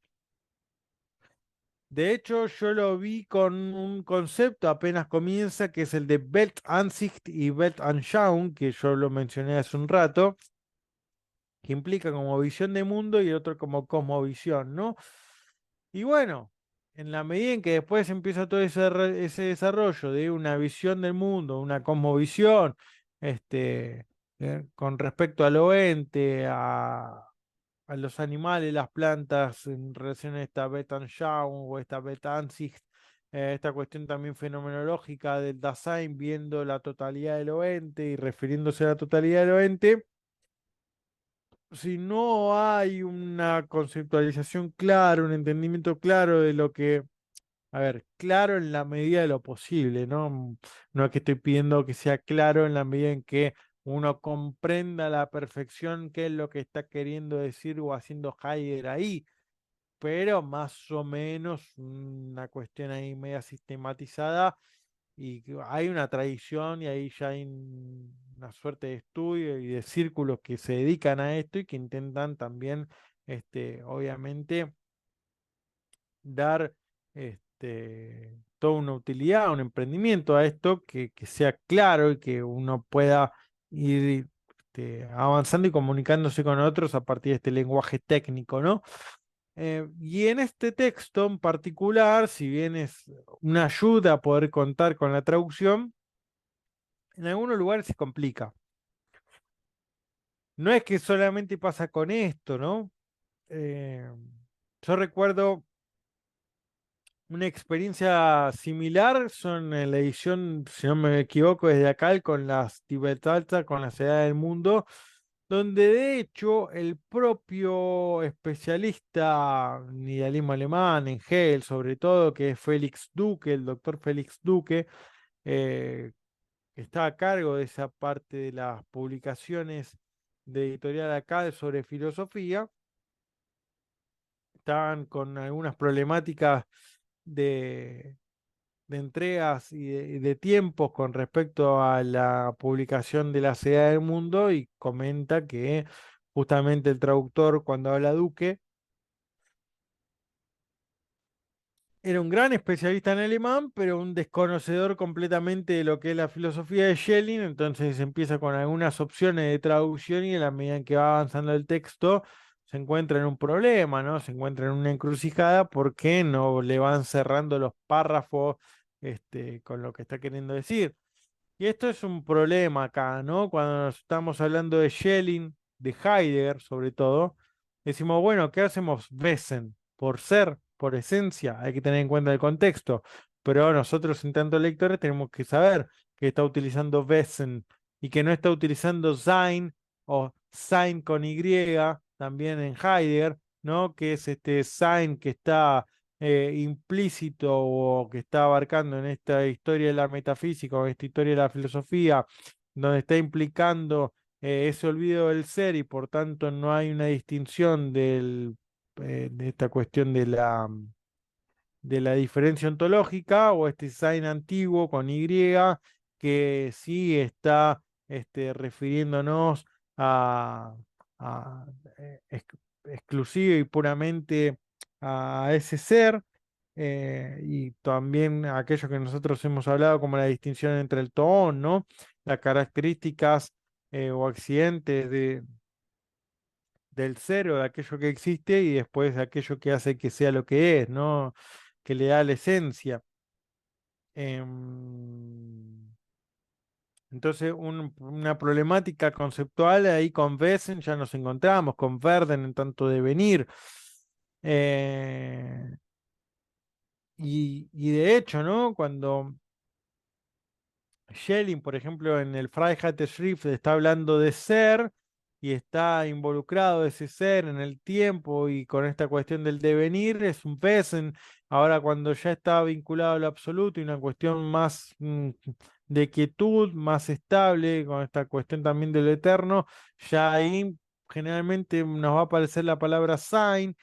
De hecho, yo lo vi con un concepto apenas comienza, que es el de Weltansicht y Weltanschauung, que yo lo mencioné hace un rato, que implica como visión de mundo y el otro como cosmovisión, ¿no? Y bueno, en la medida en que después empieza todo ese desarrollo de una visión del mundo, una cosmovisión, con respecto a lo ente, a los animales, las plantas, en relación a esta Weltanschauung o esta Weltansicht, esta cuestión también fenomenológica del Dasein, viendo la totalidad del ente y refiriéndose a la totalidad del ente, si no hay una conceptualización clara, un entendimiento claro de lo que, a ver, claro en la medida de lo posible, ¿no? No es que estoy pidiendo que sea claro en la medida en que uno comprenda a la perfección qué es lo que está queriendo decir o haciendo Heidegger ahí, pero más o menos una cuestión ahí media sistematizada y que hay una tradición y ahí ya hay una suerte de estudio y de círculos que se dedican a esto y que intentan también, obviamente, dar toda una utilidad, un emprendimiento a esto que sea claro y que uno pueda ir avanzando y comunicándose con otros a partir de este lenguaje técnico, ¿no? Y en este texto en particular, si bien es una ayuda a poder contar con la traducción, en algunos lugares se complica. No es que solamente pasa con esto, ¿no? Eh, yo recuerdo una experiencia similar, son en la edición, si no me equivoco, desde acá, con las Tibet Alta, con la Ciudad del Mundo, donde de hecho el propio especialista en idealismo alemán, en Hegel sobre todo, que es Félix Duque, el doctor Félix Duque, eh, que está a cargo de esa parte de las publicaciones de editorial acá sobre filosofía, estaban con algunas problemáticas de, de entregas y de tiempos con respecto a la publicación de la Sociedad del Mundo y comenta que justamente el traductor cuando habla Duque era un gran especialista en alemán, pero un desconocedor completamente de lo que es la filosofía de Schelling, entonces empieza con algunas opciones de traducción y en la medida en que va avanzando el texto se encuentra en un problema, ¿no? Se encuentra en una encrucijada porque no le van cerrando los párrafos con lo que está queriendo decir. Y esto es un problema acá, ¿no? Cuando nos estamos hablando de Schelling, de Heidegger sobre todo, decimos, bueno, ¿qué hacemos? Wesen, por ser, por esencia, hay que tener en cuenta el contexto. Pero nosotros, en tanto lectores, tenemos que saber que está utilizando Wesen y que no está utilizando Sein o Sein con Y, también en Heidegger, ¿no? Que es este Sein que está implícito o que está abarcando en esta historia de la metafísica o esta historia de la filosofía, donde está implicando ese olvido del ser y por tanto no hay una distinción de esta cuestión de la diferencia ontológica o este sign antiguo con Y que sí está refiriéndonos a exclusivo y puramente a ese ser. y también aquello que nosotros hemos hablado como la distinción entre el toón, ¿no? Las características o accidentes del cero, de aquello que existe y después de aquello que hace que sea lo que es, ¿no? Que le da la esencia. Em, entonces, una problemática conceptual ahí con Wesen ya nos encontramos, con Verden en tanto devenir. Eh, y de hecho, ¿no? Cuando Schelling, por ejemplo, en el Freiheitsschrift está hablando de ser y está involucrado ese ser en el tiempo y con esta cuestión del devenir, es un Wesen. Ahora, cuando ya está vinculado a lo absoluto y una cuestión más de quietud, más estable, con esta cuestión también de lo eterno, ya ahí generalmente nos va a aparecer la palabra Sein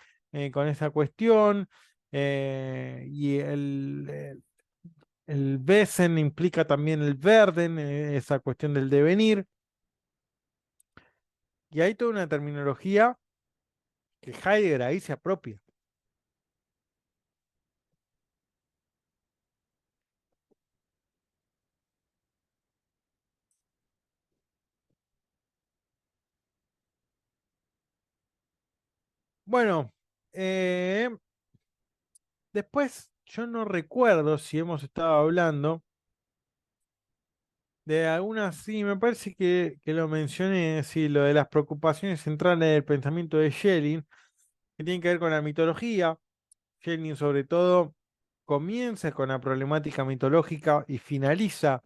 con esa cuestión. Y el Wesen implica también el Werden, esa cuestión del devenir. Y hay toda una terminología que Heidegger ahí se apropia. Bueno, después yo no recuerdo si hemos estado hablando de algunas, sí, me parece que lo mencioné, sí, lo de las preocupaciones centrales del pensamiento de Schelling, que tiene que ver con la mitología. Schelling sobre todo comienza con la problemática mitológica y finaliza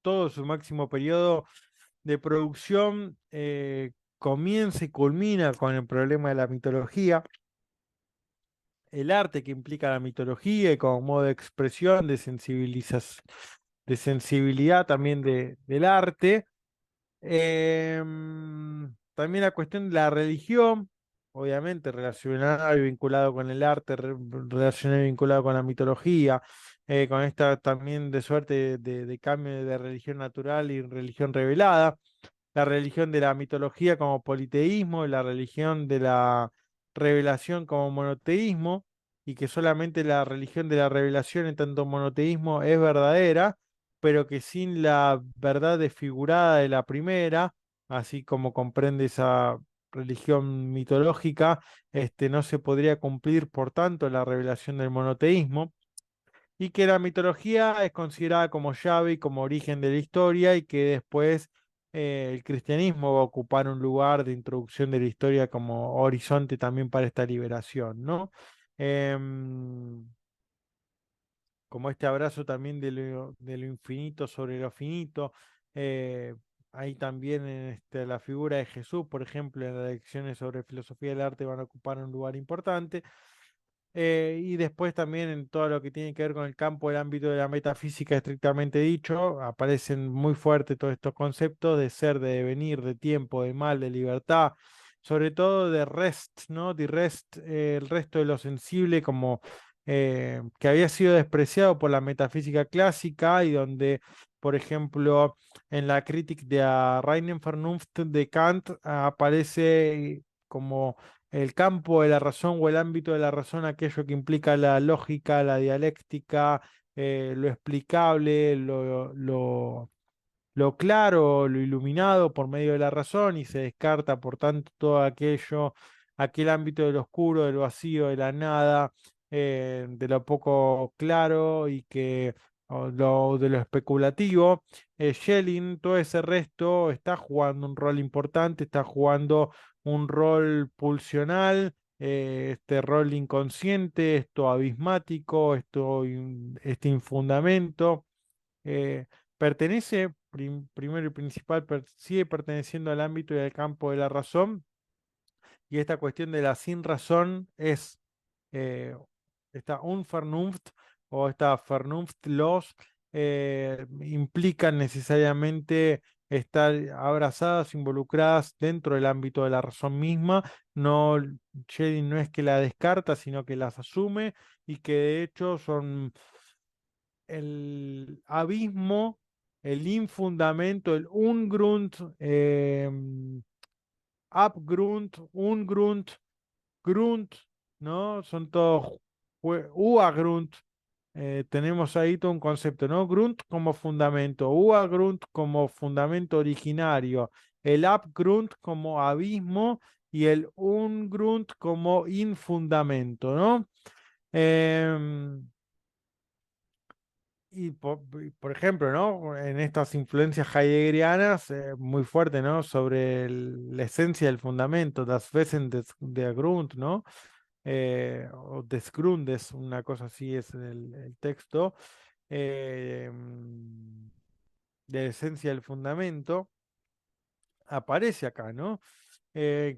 todo su máximo periodo de producción, comienza y culmina con el problema de la mitología, el arte que implica la mitología y como modo de expresión, de de sensibilidad también del arte. También la cuestión de la religión, obviamente relacionada y vinculado con el arte, relacionado y vinculado con la mitología, con esta también de suerte de cambio de religión natural y religión revelada, la religión de la mitología como politeísmo, y la religión de la revelación como monoteísmo, y que solamente la religión de la revelación en tanto monoteísmo es verdadera, pero que sin la verdad desfigurada de la primera, así como comprende esa religión mitológica, no se podría cumplir, por tanto, la revelación del monoteísmo y que la mitología es considerada como llave y como origen de la historia y que después el cristianismo va a ocupar un lugar de introducción de la historia como horizonte también para esta liberación, ¿no? Em, Como este abrazo también de lo infinito sobre lo finito. eh, Ahí también en la figura de Jesús, por ejemplo, en las lecciones sobre filosofía del arte van a ocupar un lugar importante. Y después también en todo lo que tiene que ver con el campo del ámbito de la metafísica estrictamente dicho, aparecen muy fuertes todos estos conceptos de ser, de devenir, de tiempo, de mal, de libertad, sobre todo de rest, ¿no? De rest, el resto de lo sensible como que había sido despreciado por la metafísica clásica y donde, por ejemplo, en la crítica de a Reine Vernunft de Kant aparece como el campo de la razón o el ámbito de la razón, aquello que implica la lógica, la dialéctica, lo explicable, lo claro, lo iluminado por medio de la razón y se descarta, por tanto, todo aquello, aquel ámbito del oscuro, del vacío, de la nada, de lo poco claro y que de lo especulativo. Schelling, todo ese resto está jugando un rol importante, está jugando un rol pulsional. Este rol inconsciente, esto abismático, este infundamento, eh, pertenece, primero y principal, sigue perteneciendo al ámbito y al campo de la razón, y esta cuestión de la sin razón es eh, esta Unvernunft o esta Vernunftlos implican necesariamente estar abrazadas, involucradas dentro del ámbito de la razón misma. No, Schelling no es que la descarta, sino que las asume y que de hecho son el abismo, el infundamento, el Ungrund, Abgrund, Ungrund, Grund, ¿no? Son todos Uagrund, tenemos ahí todo un concepto, ¿no? Grund como fundamento, Uagrund como fundamento originario, el Abgrund como abismo y el Ungrund como infundamento, ¿no? Em, y por ejemplo, ¿no? En estas influencias heideggerianas, muy fuerte, ¿no? Sobre la esencia del fundamento, das Wesen der Grund, ¿no? O des Grundes, una cosa así es el texto, eh, mm, de la esencia del fundamento, aparece acá, ¿no?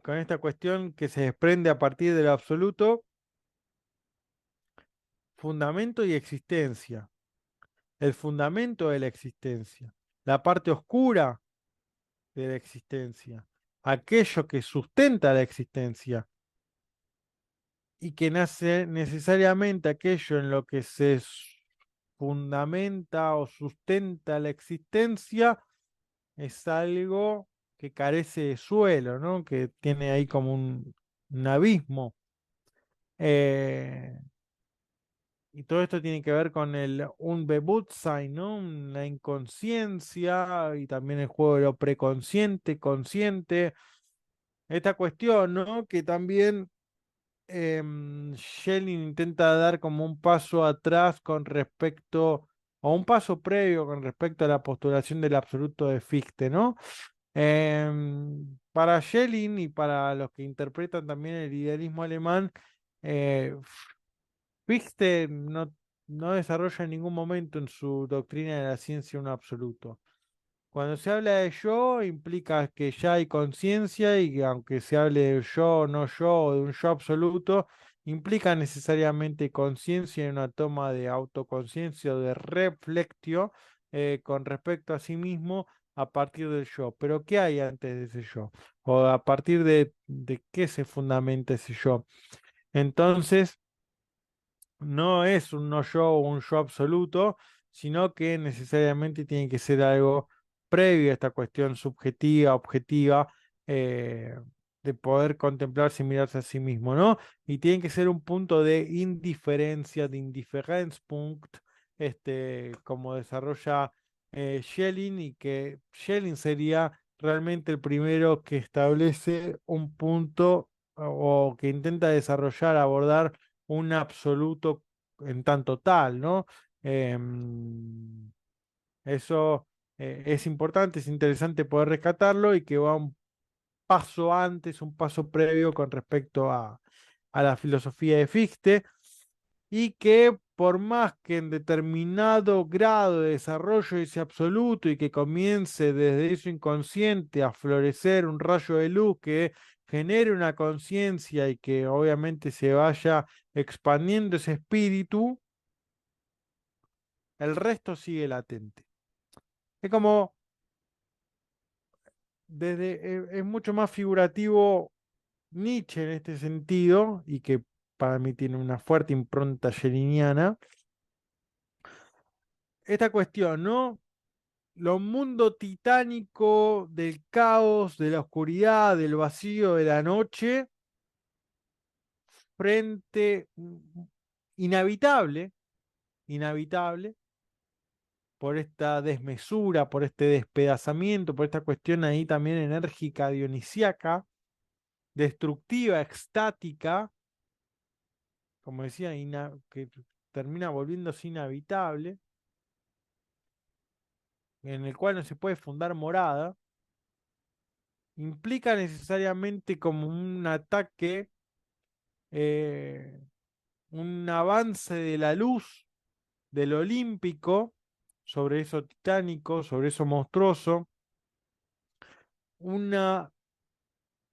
Con esta cuestión que se desprende a partir del absoluto, fundamento y existencia. El fundamento de la existencia, la parte oscura de la existencia, aquello que sustenta la existencia y que nace necesariamente aquello en lo que se fundamenta o sustenta la existencia, es algo que carece de suelo, ¿no? Que tiene ahí como un abismo. Eh, Y todo esto tiene que ver con el Unbewusstsein, ¿no? Una inconsciencia y también el juego de lo preconsciente, consciente. Esta cuestión, ¿no? Que también Schelling intenta dar como un paso atrás con respecto, o un paso previo con respecto a la postulación del absoluto de Fichte, ¿no? Para Schelling y para los que interpretan también el idealismo alemán, eh, Fichte no desarrolla en ningún momento en su doctrina de la ciencia un absoluto. Cuando se habla de yo, implica que ya hay conciencia y que aunque se hable de yo, no yo, o de un yo absoluto, implica necesariamente conciencia y una toma de autoconciencia o de reflectio con respecto a sí mismo a partir del yo. Pero ¿qué hay antes de ese yo? ¿O a partir de qué se fundamenta ese yo? Entonces no es un no yo o un yo absoluto, sino que necesariamente tiene que ser algo previo a esta cuestión subjetiva, objetiva, eh, de poder contemplarse y mirarse a sí mismo, ¿no? Y tiene que ser un punto de indiferencia, de Indifferenzpunkt, como desarrolla Schelling, y que Schelling sería realmente el primero que establece un punto o que intenta desarrollar, abordar un absoluto en tanto tal, ¿no? Eso es importante, es interesante poder rescatarlo y que va un paso antes, un paso previo con respecto a la filosofía de Fichte y que por más que en determinado grado de desarrollo de ese absoluto y que comience desde eso inconsciente a florecer un rayo de luz que genere una conciencia y que obviamente se vaya expandiendo ese espíritu, el resto sigue latente. Es como, es mucho más figurativo Nietzsche en este sentido, y que para mí tiene una fuerte impronta schellingiana, esta cuestión, ¿no? Lo mundo titánico del caos, de la oscuridad, del vacío, de la noche, frente inhabitable, inhabitable, por esta desmesura, por este despedazamiento, por esta cuestión ahí también enérgica, dionisíaca, destructiva, extática, como decía, que termina volviéndose inhabitable, en el cual no se puede fundar morada, implica necesariamente como un ataque, eh, un avance de la luz del olímpico sobre eso titánico, sobre eso monstruoso, una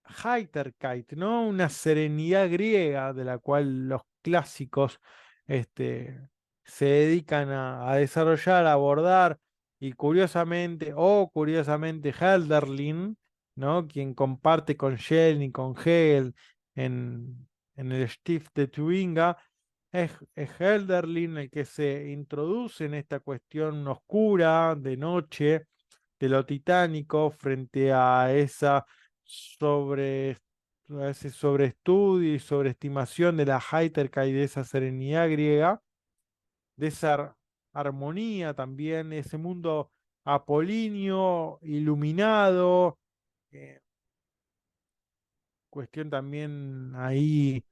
Heiterkeit, ¿no? Una serenidad griega de la cual los clásicos se dedican a desarrollar, a abordar, y curiosamente, Hölderlin, ¿no? Quien comparte con Schelling y con Hegel en el Stift de Tübingen, es Hölderlin el que se introduce en esta cuestión oscura de noche de lo titánico frente a esa ese sobreestudio y sobreestimación de la Heiterkeit, de esa serenidad griega, de esa armonía también, ese mundo apolíneo, iluminado, eh, cuestión también ahí,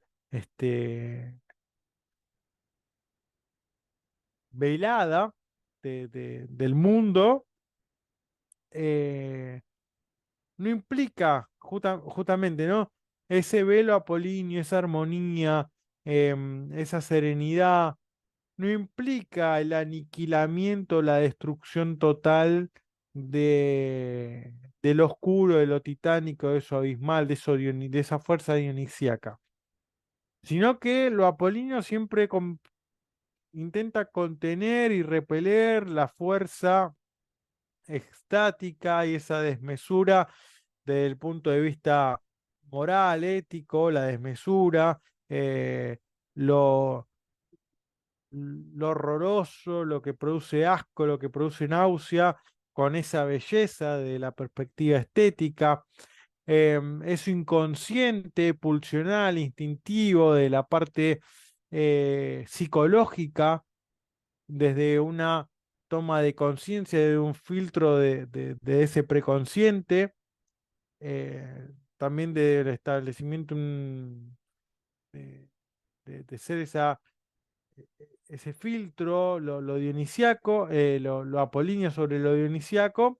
velada del mundo, eh, no implica justamente, ¿no? Ese velo apolíneo, esa armonía, esa serenidad, no implica el aniquilamiento, la destrucción total de lo oscuro, de lo titánico, de eso abismal, de esa fuerza dionisíaca, sino que lo apolíneo siempre intenta contener y repeler la fuerza estática y esa desmesura desde el punto de vista moral, ético, la desmesura, eh, lo, lo horroroso, lo que produce asco, lo que produce náusea, con esa belleza de la perspectiva estética, eso inconsciente, pulsional, instintivo de la parte psicológica, desde una toma de conciencia, de un filtro de ese preconsciente, también del establecimiento de ser ese filtro, lo dionisiaco, lo apolíneo sobre lo dionisiaco,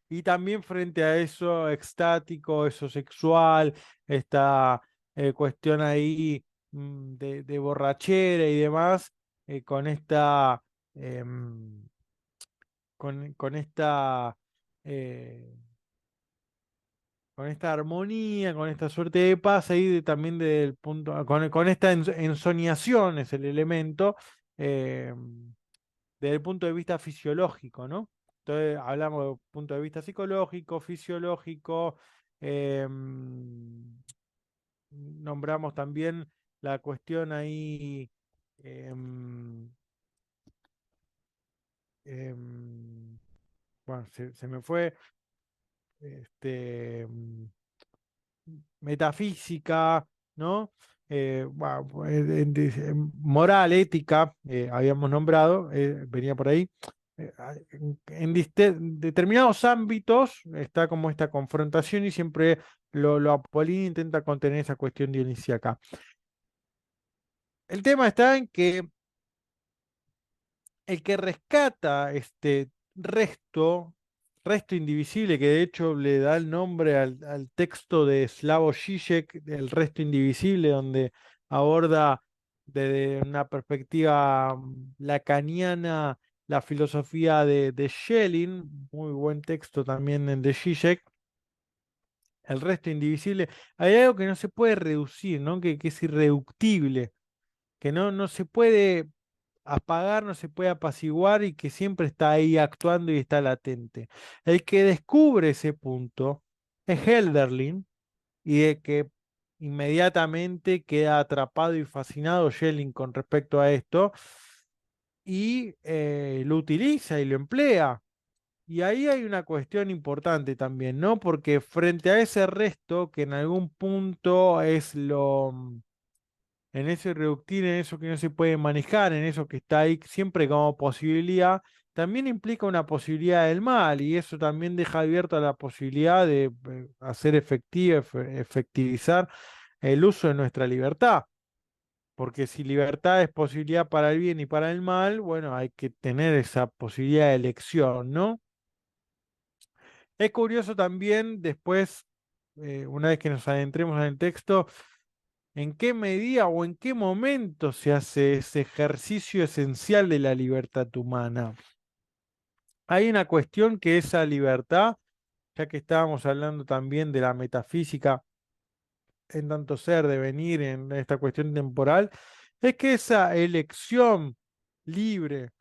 y también frente a eso extático, eso sexual, esta cuestión ahí de borrachera y demás, con esta, em, con esta, eh, con esta armonía, con esta suerte de paz ahí también del punto, con esta ensoñación es el elemento, desde el punto de vista fisiológico, ¿no? Entonces hablamos de punto de vista psicológico, fisiológico, nombramos también la cuestión ahí, em, bueno, se me fue, este, metafísica, ¿no? Bueno, pues, moral, ética, habíamos nombrado, venía por ahí. En determinados ámbitos está como esta confrontación y siempre lo apolíneo intenta contener esa cuestión dionisíaca. El tema está en que el que rescata este resto indivisible, que de hecho le da el nombre al texto de Slavoj Žižek, El resto indivisible, donde aborda desde una perspectiva lacaniana la filosofía de Schelling, muy buen texto también el de Žižek, El resto indivisible. Hay algo que no se puede reducir, ¿no? Que es irreductible, que no se puede apagar, no se puede apaciguar y que siempre está ahí actuando y está latente. El que descubre ese punto es Helderlin, y de que inmediatamente queda atrapado y fascinado Schelling con respecto a esto y lo utiliza y lo emplea. Y ahí hay una cuestión importante también, ¿no? Porque frente a ese resto, que en algún punto es en ese reductir, en eso que no se puede manejar, en eso que está ahí siempre como posibilidad, también implica una posibilidad del mal, y eso también deja abierta la posibilidad de hacer efectiva, efectivizar el uso de nuestra libertad. Porque si libertad es posibilidad para el bien y para el mal, bueno, hay que tener esa posibilidad de elección, ¿no? Es curioso también después, una vez que nos adentremos en el texto, en qué medida o en qué momento se hace ese ejercicio esencial de la libertad humana. Hay una cuestión que esa libertad, ya que estábamos hablando también de la metafísica en tanto ser, devenir, en esta cuestión temporal, es que esa elección libre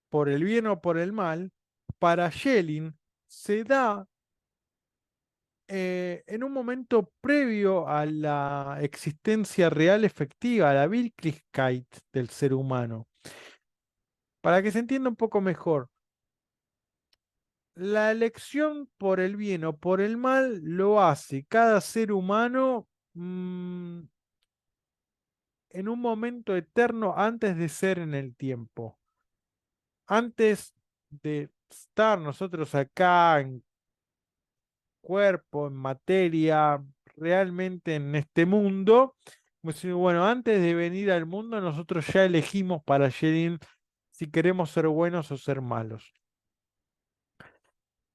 por el bien o por el mal, para Schelling, se da en un momento previo a la existencia real efectiva, a la Wirklichkeit del ser humano. Para que se entienda un poco mejor, la elección por el bien o por el mal lo hace cada ser humano en un momento eterno antes de ser en el tiempo. Antes de estar nosotros acá en cuerpo, en materia, realmente en este mundo, como si, bueno, antes de venir al mundo nosotros ya elegimos para Yerin si queremos ser buenos o ser malos.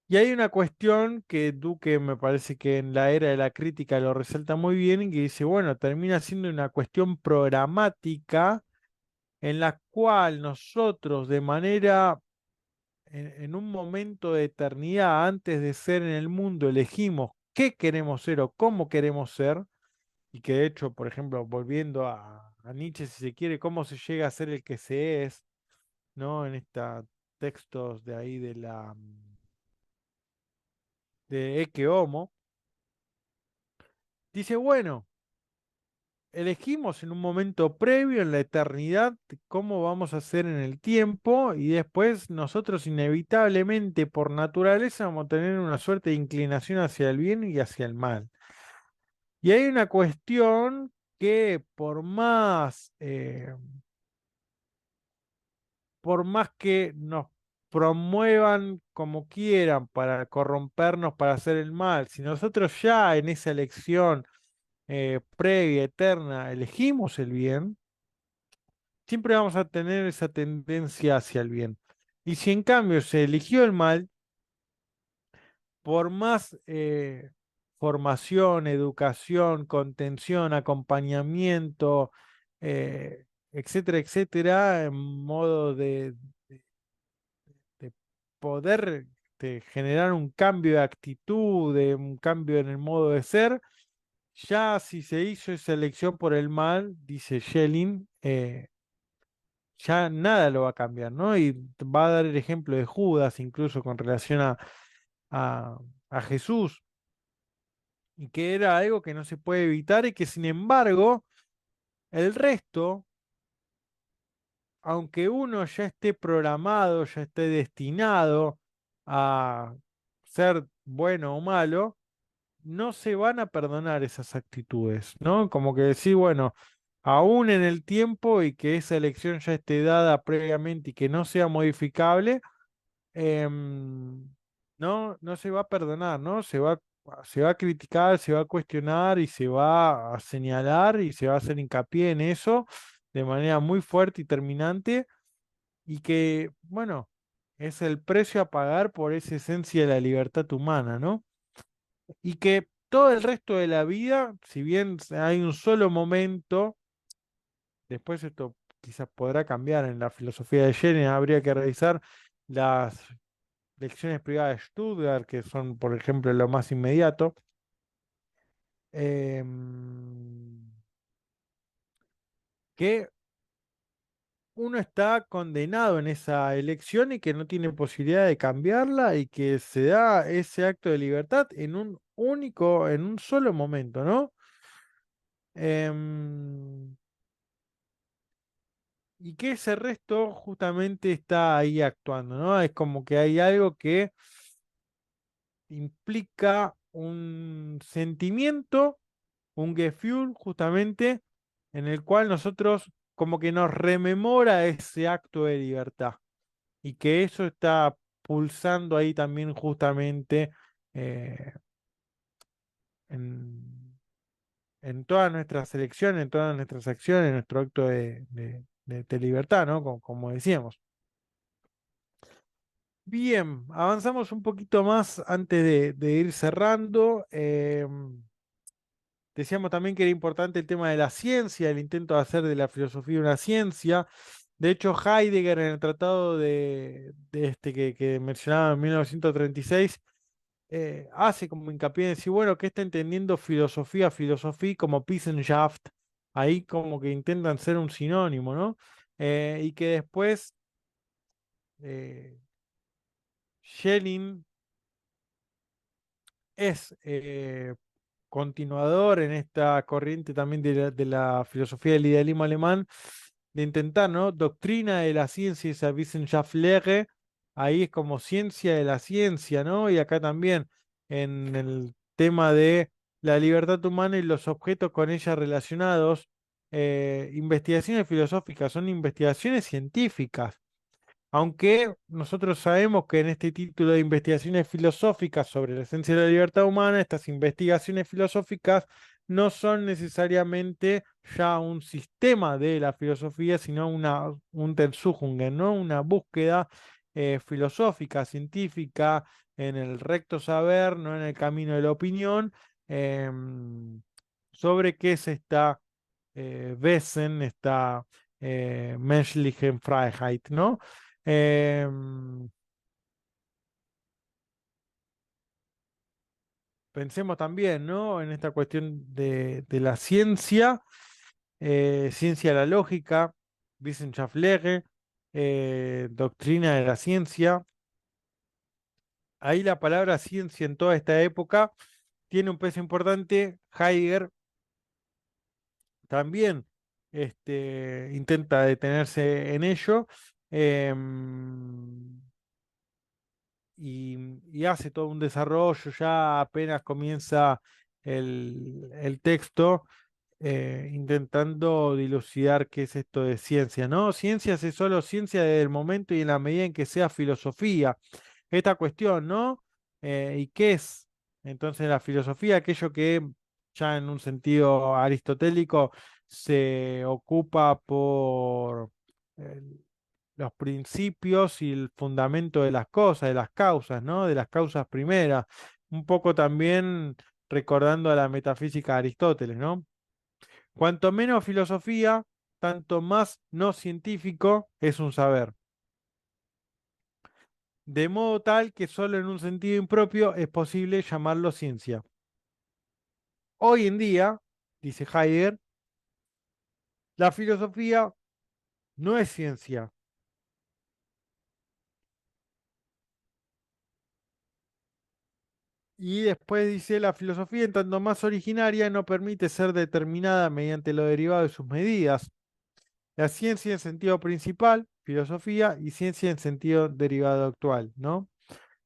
Y hay una cuestión que Duque me parece que en la era de la crítica lo resalta muy bien y que dice, bueno, termina siendo una cuestión programática en la cual nosotros de manera, en un momento de eternidad antes de ser en el mundo, elegimos qué queremos ser o cómo queremos ser, y que de hecho, por ejemplo, volviendo a Nietzsche, si se quiere, cómo se llega a ser el que se es, ¿no? En estos textos de ahí de Ecce Homo, dice, bueno, elegimos en un momento previo, en la eternidad, cómo vamos a hacer en el tiempo y después nosotros inevitablemente por naturaleza vamos a tener una suerte de inclinación hacia el bien y hacia el mal. Y hay una cuestión que por más que nos promuevan como quieran para corrompernos, para hacer el mal, si nosotros ya en esa elección previa, eterna, elegimos el bien, siempre vamos a tener esa tendencia hacia el bien. Y si en cambio se eligió el mal, por más formación, educación, contención, acompañamiento, etcétera, etcétera, en modo de poder generar un cambio de actitud, de un cambio en el modo de ser, ya si se hizo esa elección por el mal, dice Schelling, ya nada lo va a cambiar, ¿no? Y va a dar el ejemplo de Judas, incluso con relación a, a Jesús, y que era algo que no se puede evitar y que sin embargo el resto, aunque uno ya esté programado, ya esté destinado a ser bueno o malo, no se van a perdonar esas actitudes, ¿no? Como que decir, bueno, aún en el tiempo y que esa elección ya esté dada previamente y que no sea modificable, no se va a perdonar, ¿no? Se va a criticar, se va a cuestionar y se va a señalar y se va a hacer hincapié en eso de manera muy fuerte y terminante y que, bueno, es el precio a pagar por esa esencia de la libertad humana, ¿no? Y que todo el resto de la vida, si bien hay un solo momento, después esto quizás podrá cambiar en la filosofía de Schelling, habría que revisar las lecciones privadas de Stuttgart, que son, por ejemplo, lo más inmediato, em, que uno está condenado en esa elección y que no tiene posibilidad de cambiarla y que se da ese acto de libertad en un único, en un solo momento, ¿no? Em, y que ese resto justamente está ahí actuando, ¿no? Es como que hay algo que implica un sentimiento, un Gefühl, justamente, en el cual nosotros como que nos rememora ese acto de libertad y que eso está pulsando ahí también justamente eh, en, en todas nuestras elecciones, en todas nuestras acciones, en nuestro acto de libertad, ¿no? Como decíamos. Bien, avanzamos un poquito más antes de ir cerrando. Decíamos también que era importante el tema de la ciencia, el intento de hacer de la filosofía una ciencia. De hecho, Heidegger en el tratado de este que mencionaba en 1936 hace como hincapié en decir, bueno, que está entendiendo filosofía, filosofía como Wissenschaft, ahí como que intentan ser un sinónimo, ¿no? Y que después eh, Schelling es continuador en esta corriente también de la filosofía del idealismo alemán, de intentar, ¿no? Doctrina de la ciencia, esa Wissenschaftslehre, ahí es como ciencia de la ciencia, ¿no? Y acá también en el tema de la libertad humana y los objetos con ella relacionados, investigaciones filosóficas son investigaciones científicas. Aunque nosotros sabemos que en este título de investigaciones filosóficas sobre la esencia de la libertad humana, estas investigaciones filosóficas no son necesariamente ya un sistema de la filosofía, sino un Untersuchungen, ¿no? Una búsqueda filosófica, científica, en el recto saber, no en el camino de la opinión, sobre qué es esta Wesen, esta menschliche Freiheit, ¿no? Em, Pensemos también, ¿no? En esta cuestión de la ciencia, ciencia de la lógica, Wissenschaftslehre, doctrina de la ciencia. Ahí la palabra ciencia en toda esta época tiene un peso importante. Heidegger también intenta detenerse en ello. em, y hace todo un desarrollo, ya apenas comienza el texto, intentando dilucidar qué es esto de ciencia, ¿no? Ciencia es solo ciencia desde el momento y en la medida en que sea filosofía. Esta cuestión, ¿no? ¿Y qué es? Entonces la filosofía, aquello que ya en un sentido aristotélico se ocupa por los principios y el fundamento de las cosas, de las causas, ¿no? De las causas primeras. Un poco también recordando a la metafísica de Aristóteles, ¿no? Cuanto menos filosofía, tanto más no científico es un saber. De modo tal que solo en un sentido impropio es posible llamarlo ciencia. Hoy en día, dice Heidegger, la filosofía no es ciencia. Y después dice, la filosofía en tanto más originaria no permite ser determinada mediante lo derivado de sus medidas. La ciencia en sentido principal, filosofía, y ciencia en sentido derivado actual, ¿no?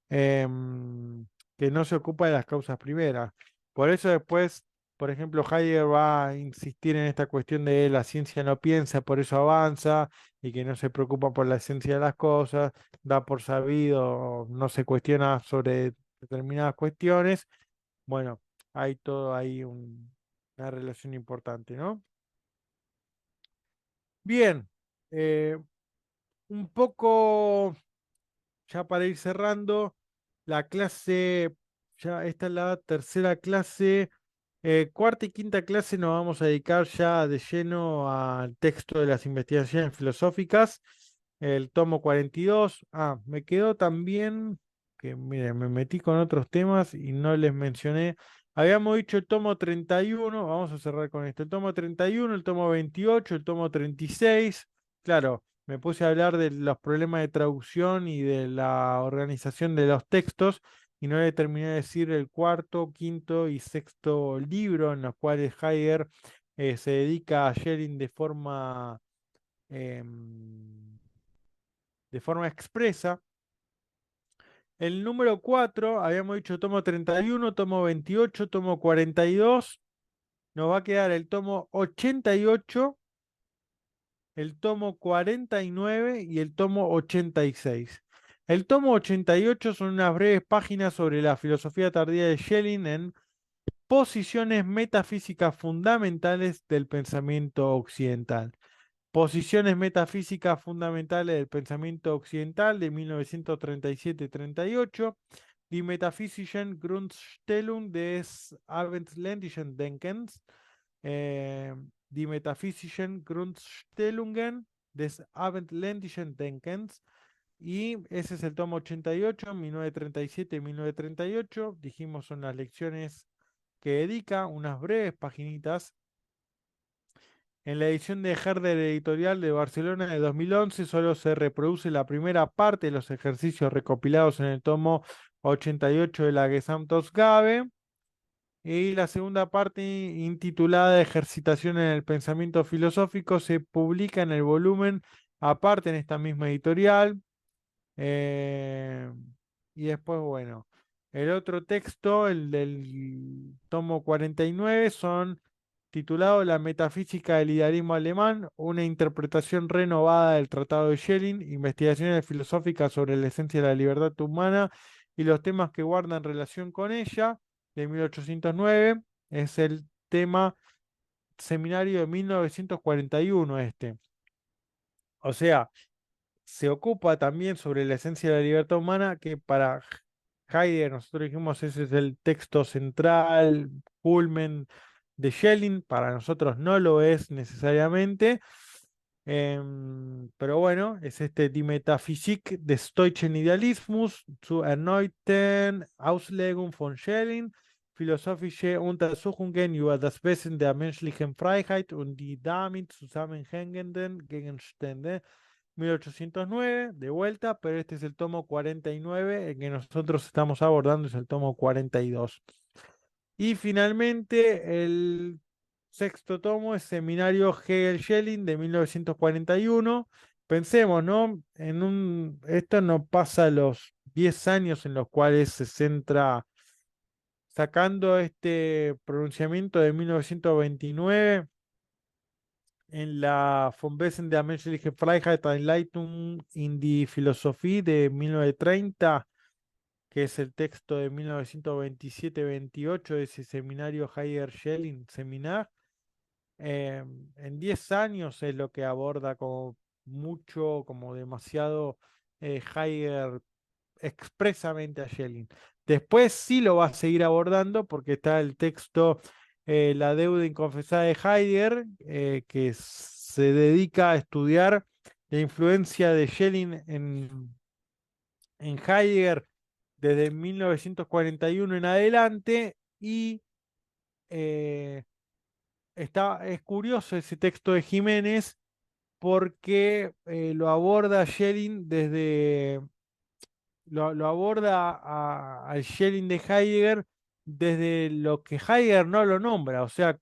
Em, que no se ocupa de las causas primeras. Por eso después, por ejemplo, Heidegger va a insistir en esta cuestión de la ciencia no piensa, por eso avanza, y que no se preocupa por la esencia de las cosas, da por sabido, no se cuestiona sobre determinadas cuestiones. Bueno, hay todo ahí una relación importante, ¿no? Bien, eh, un poco ya para ir cerrando, la clase, ya esta es la tercera clase, cuarta y quinta clase nos vamos a dedicar ya de lleno al texto de las investigaciones filosóficas, el tomo 42. Ah, me quedó también, que miren, me metí con otros temas y no les mencioné. Habíamos dicho el tomo 31, vamos a cerrar con esto, el tomo 31, el tomo 28, el tomo 36. Claro, me puse a hablar de los problemas de traducción y de la organización de los textos y no le terminé de decir el cuarto, quinto y sexto libro en los cuales Heidegger se dedica a Schelling em, de forma expresa. El número 4 habíamos dicho tomo 31, tomo 28, tomo 42. Nos va a quedar el tomo 88, el tomo 49 y el tomo 86. El tomo 88 son unas breves páginas sobre la filosofía tardía de Schelling en posiciones metafísicas fundamentales del pensamiento occidental. Posiciones metafísicas fundamentales del pensamiento occidental de 1937-38. Die metaphysischen Grundstellung des abendländischen Denkens. eh, Die metaphysischen Grundstellungen des abendländischen Denkens. Y ese es el tomo 88, 1937-1938. Dijimos son las lecciones que dedica, unas breves paginitas. En la edición de Herder Editorial de Barcelona de 2011 solo se reproduce la primera parte de los ejercicios recopilados en el tomo 88 de la Gesamtausgabe y la segunda parte intitulada Ejercitación en el pensamiento filosófico se publica en el volumen aparte en esta misma editorial. Eh, y después, bueno, el otro texto, el del tomo 49, son titulado La metafísica del idealismo alemán, una interpretación renovada del Tratado de Schelling, investigaciones filosóficas sobre la esencia de la libertad humana y los temas que guardan relación con ella, de 1809. Es el tema seminario de 1941 este. O sea, se ocupa también sobre la esencia de la libertad humana, que para Heidegger, nosotros dijimos, ese es el texto central, culmen de Schelling, para nosotros no lo es necesariamente, pero bueno, es este Die Metaphysik des deutschen Idealismus zu erneuten Auslegung von Schelling, philosophische Untersuchungen über das Wesen der menschlichen Freiheit und die damit zusammenhängenden Gegenstände. 1809, de vuelta, pero este es el tomo 49, el que nosotros estamos abordando es el tomo 42. Y finalmente, el sexto tomo es Seminario Hegel-Schelling de 1941. Pensemos, ¿no? Esto no pasa los 10 años en los cuales se centra sacando este pronunciamiento de 1929 en la Von Wesen der menschlichen Freiheit Einleitung in die Philosophie de 1930, que es el texto de 1927-28 de ese seminario Heidegger-Schelling Seminar. En 10 años es lo que aborda como mucho, como demasiado Heidegger expresamente a Schelling. Después sí lo va a seguir abordando porque está el texto La deuda inconfesada de Heidegger, que se dedica a estudiar la influencia de Schelling en Heidegger desde 1941 en adelante y eh, es curioso ese texto de Jiménez porque lo aborda Schelling lo aborda al Schelling de Heidegger desde lo que Heidegger no lo nombra, o sea,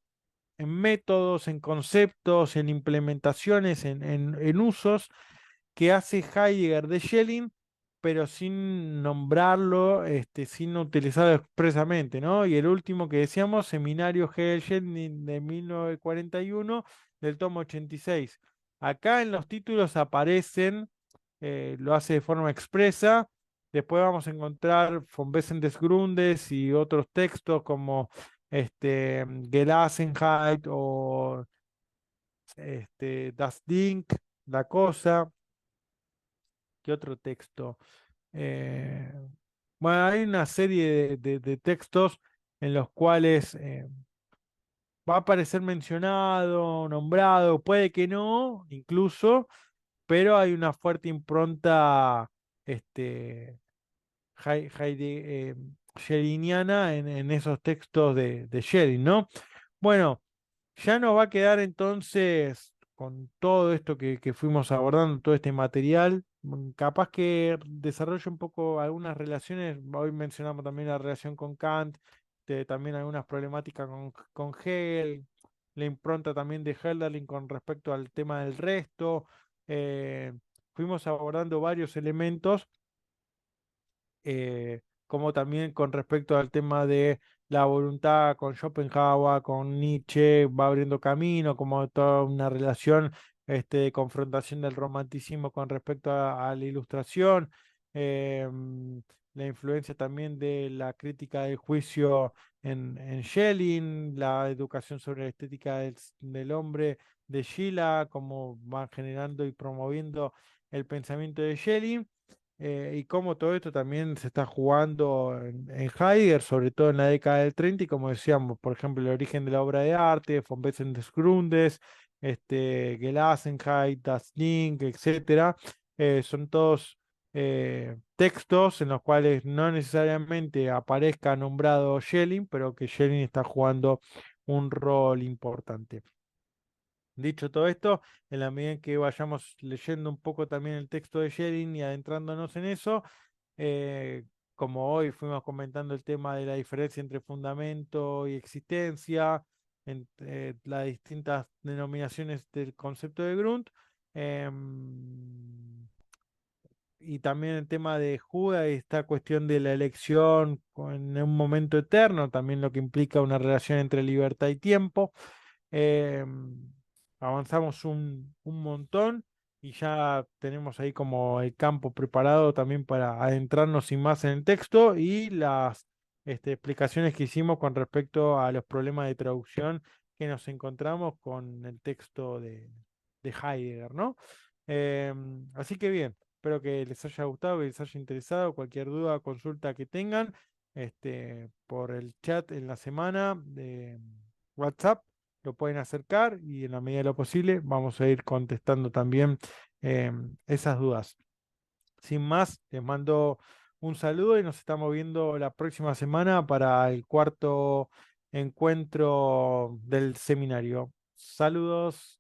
en métodos, en conceptos, en implementaciones, en usos que hace Heidegger de Schelling, pero sin nombrarlo, sin utilizarlo expresamente, ¿no? Y el último que decíamos, Seminario Hegel-Schelling de 1941, del tomo 86. Acá en los títulos aparecen, lo hace de forma expresa. Después vamos a encontrar Von Wesen des Grundes y otros textos como Gelassenheit o Das Ding, la cosa. ¿Qué otro texto? Eh, bueno, hay una serie de textos en los cuales va a aparecer mencionado, nombrado, puede que no, incluso, pero hay una fuerte impronta este, schellingiana en esos textos de Schelling, ¿no? Bueno, ya nos va a quedar entonces con todo esto que fuimos abordando, todo este material. Capaz que desarrolle un poco algunas relaciones. Hoy mencionamos también la relación con Kant, también algunas problemáticas con Hegel, la impronta también de Hölderlin con respecto al tema del resto. Eh, Fuimos abordando varios elementos como también con respecto al tema de la voluntad con Schopenhauer, con Nietzsche, va abriendo camino, como toda una relación de confrontación del romanticismo con respecto a la ilustración, la influencia también de la crítica del juicio en Schelling, la educación sobre la estética del hombre de Schiller, como van generando y promoviendo el pensamiento de Schelling y cómo todo esto también se está jugando en Heidegger, sobre todo en la década del 30, y como decíamos, por ejemplo, el origen de la obra de arte, von Wesen des Grundes, Gelassenheit, Das Ding, etcétera, son todos textos en los cuales no necesariamente aparezca nombrado Schelling, pero que Schelling está jugando un rol importante. Dicho todo esto, en la medida en que vayamos leyendo un poco también el texto de Schelling y adentrándonos en eso, eh, como hoy fuimos comentando el tema de la diferencia entre fundamento y existencia, entre las distintas denominaciones del concepto de Grund, em, y también el tema de Judas y esta cuestión de la elección en un momento eterno, también lo que implica una relación entre libertad y tiempo. Eh, Avanzamos un montón y ya tenemos ahí como el campo preparado también para adentrarnos sin más en el texto y las explicaciones que hicimos con respecto a los problemas de traducción que nos encontramos con el texto de Heidegger, ¿no? Así que bien, espero que les haya gustado, que les haya interesado. Cualquier duda, consulta que tengan, por el chat en la semana de WhatsApp lo pueden acercar y en la medida de lo posible vamos a ir contestando también esas dudas. Sin más, les mando un saludo y nos estamos viendo la próxima semana para el cuarto encuentro del seminario. Saludos.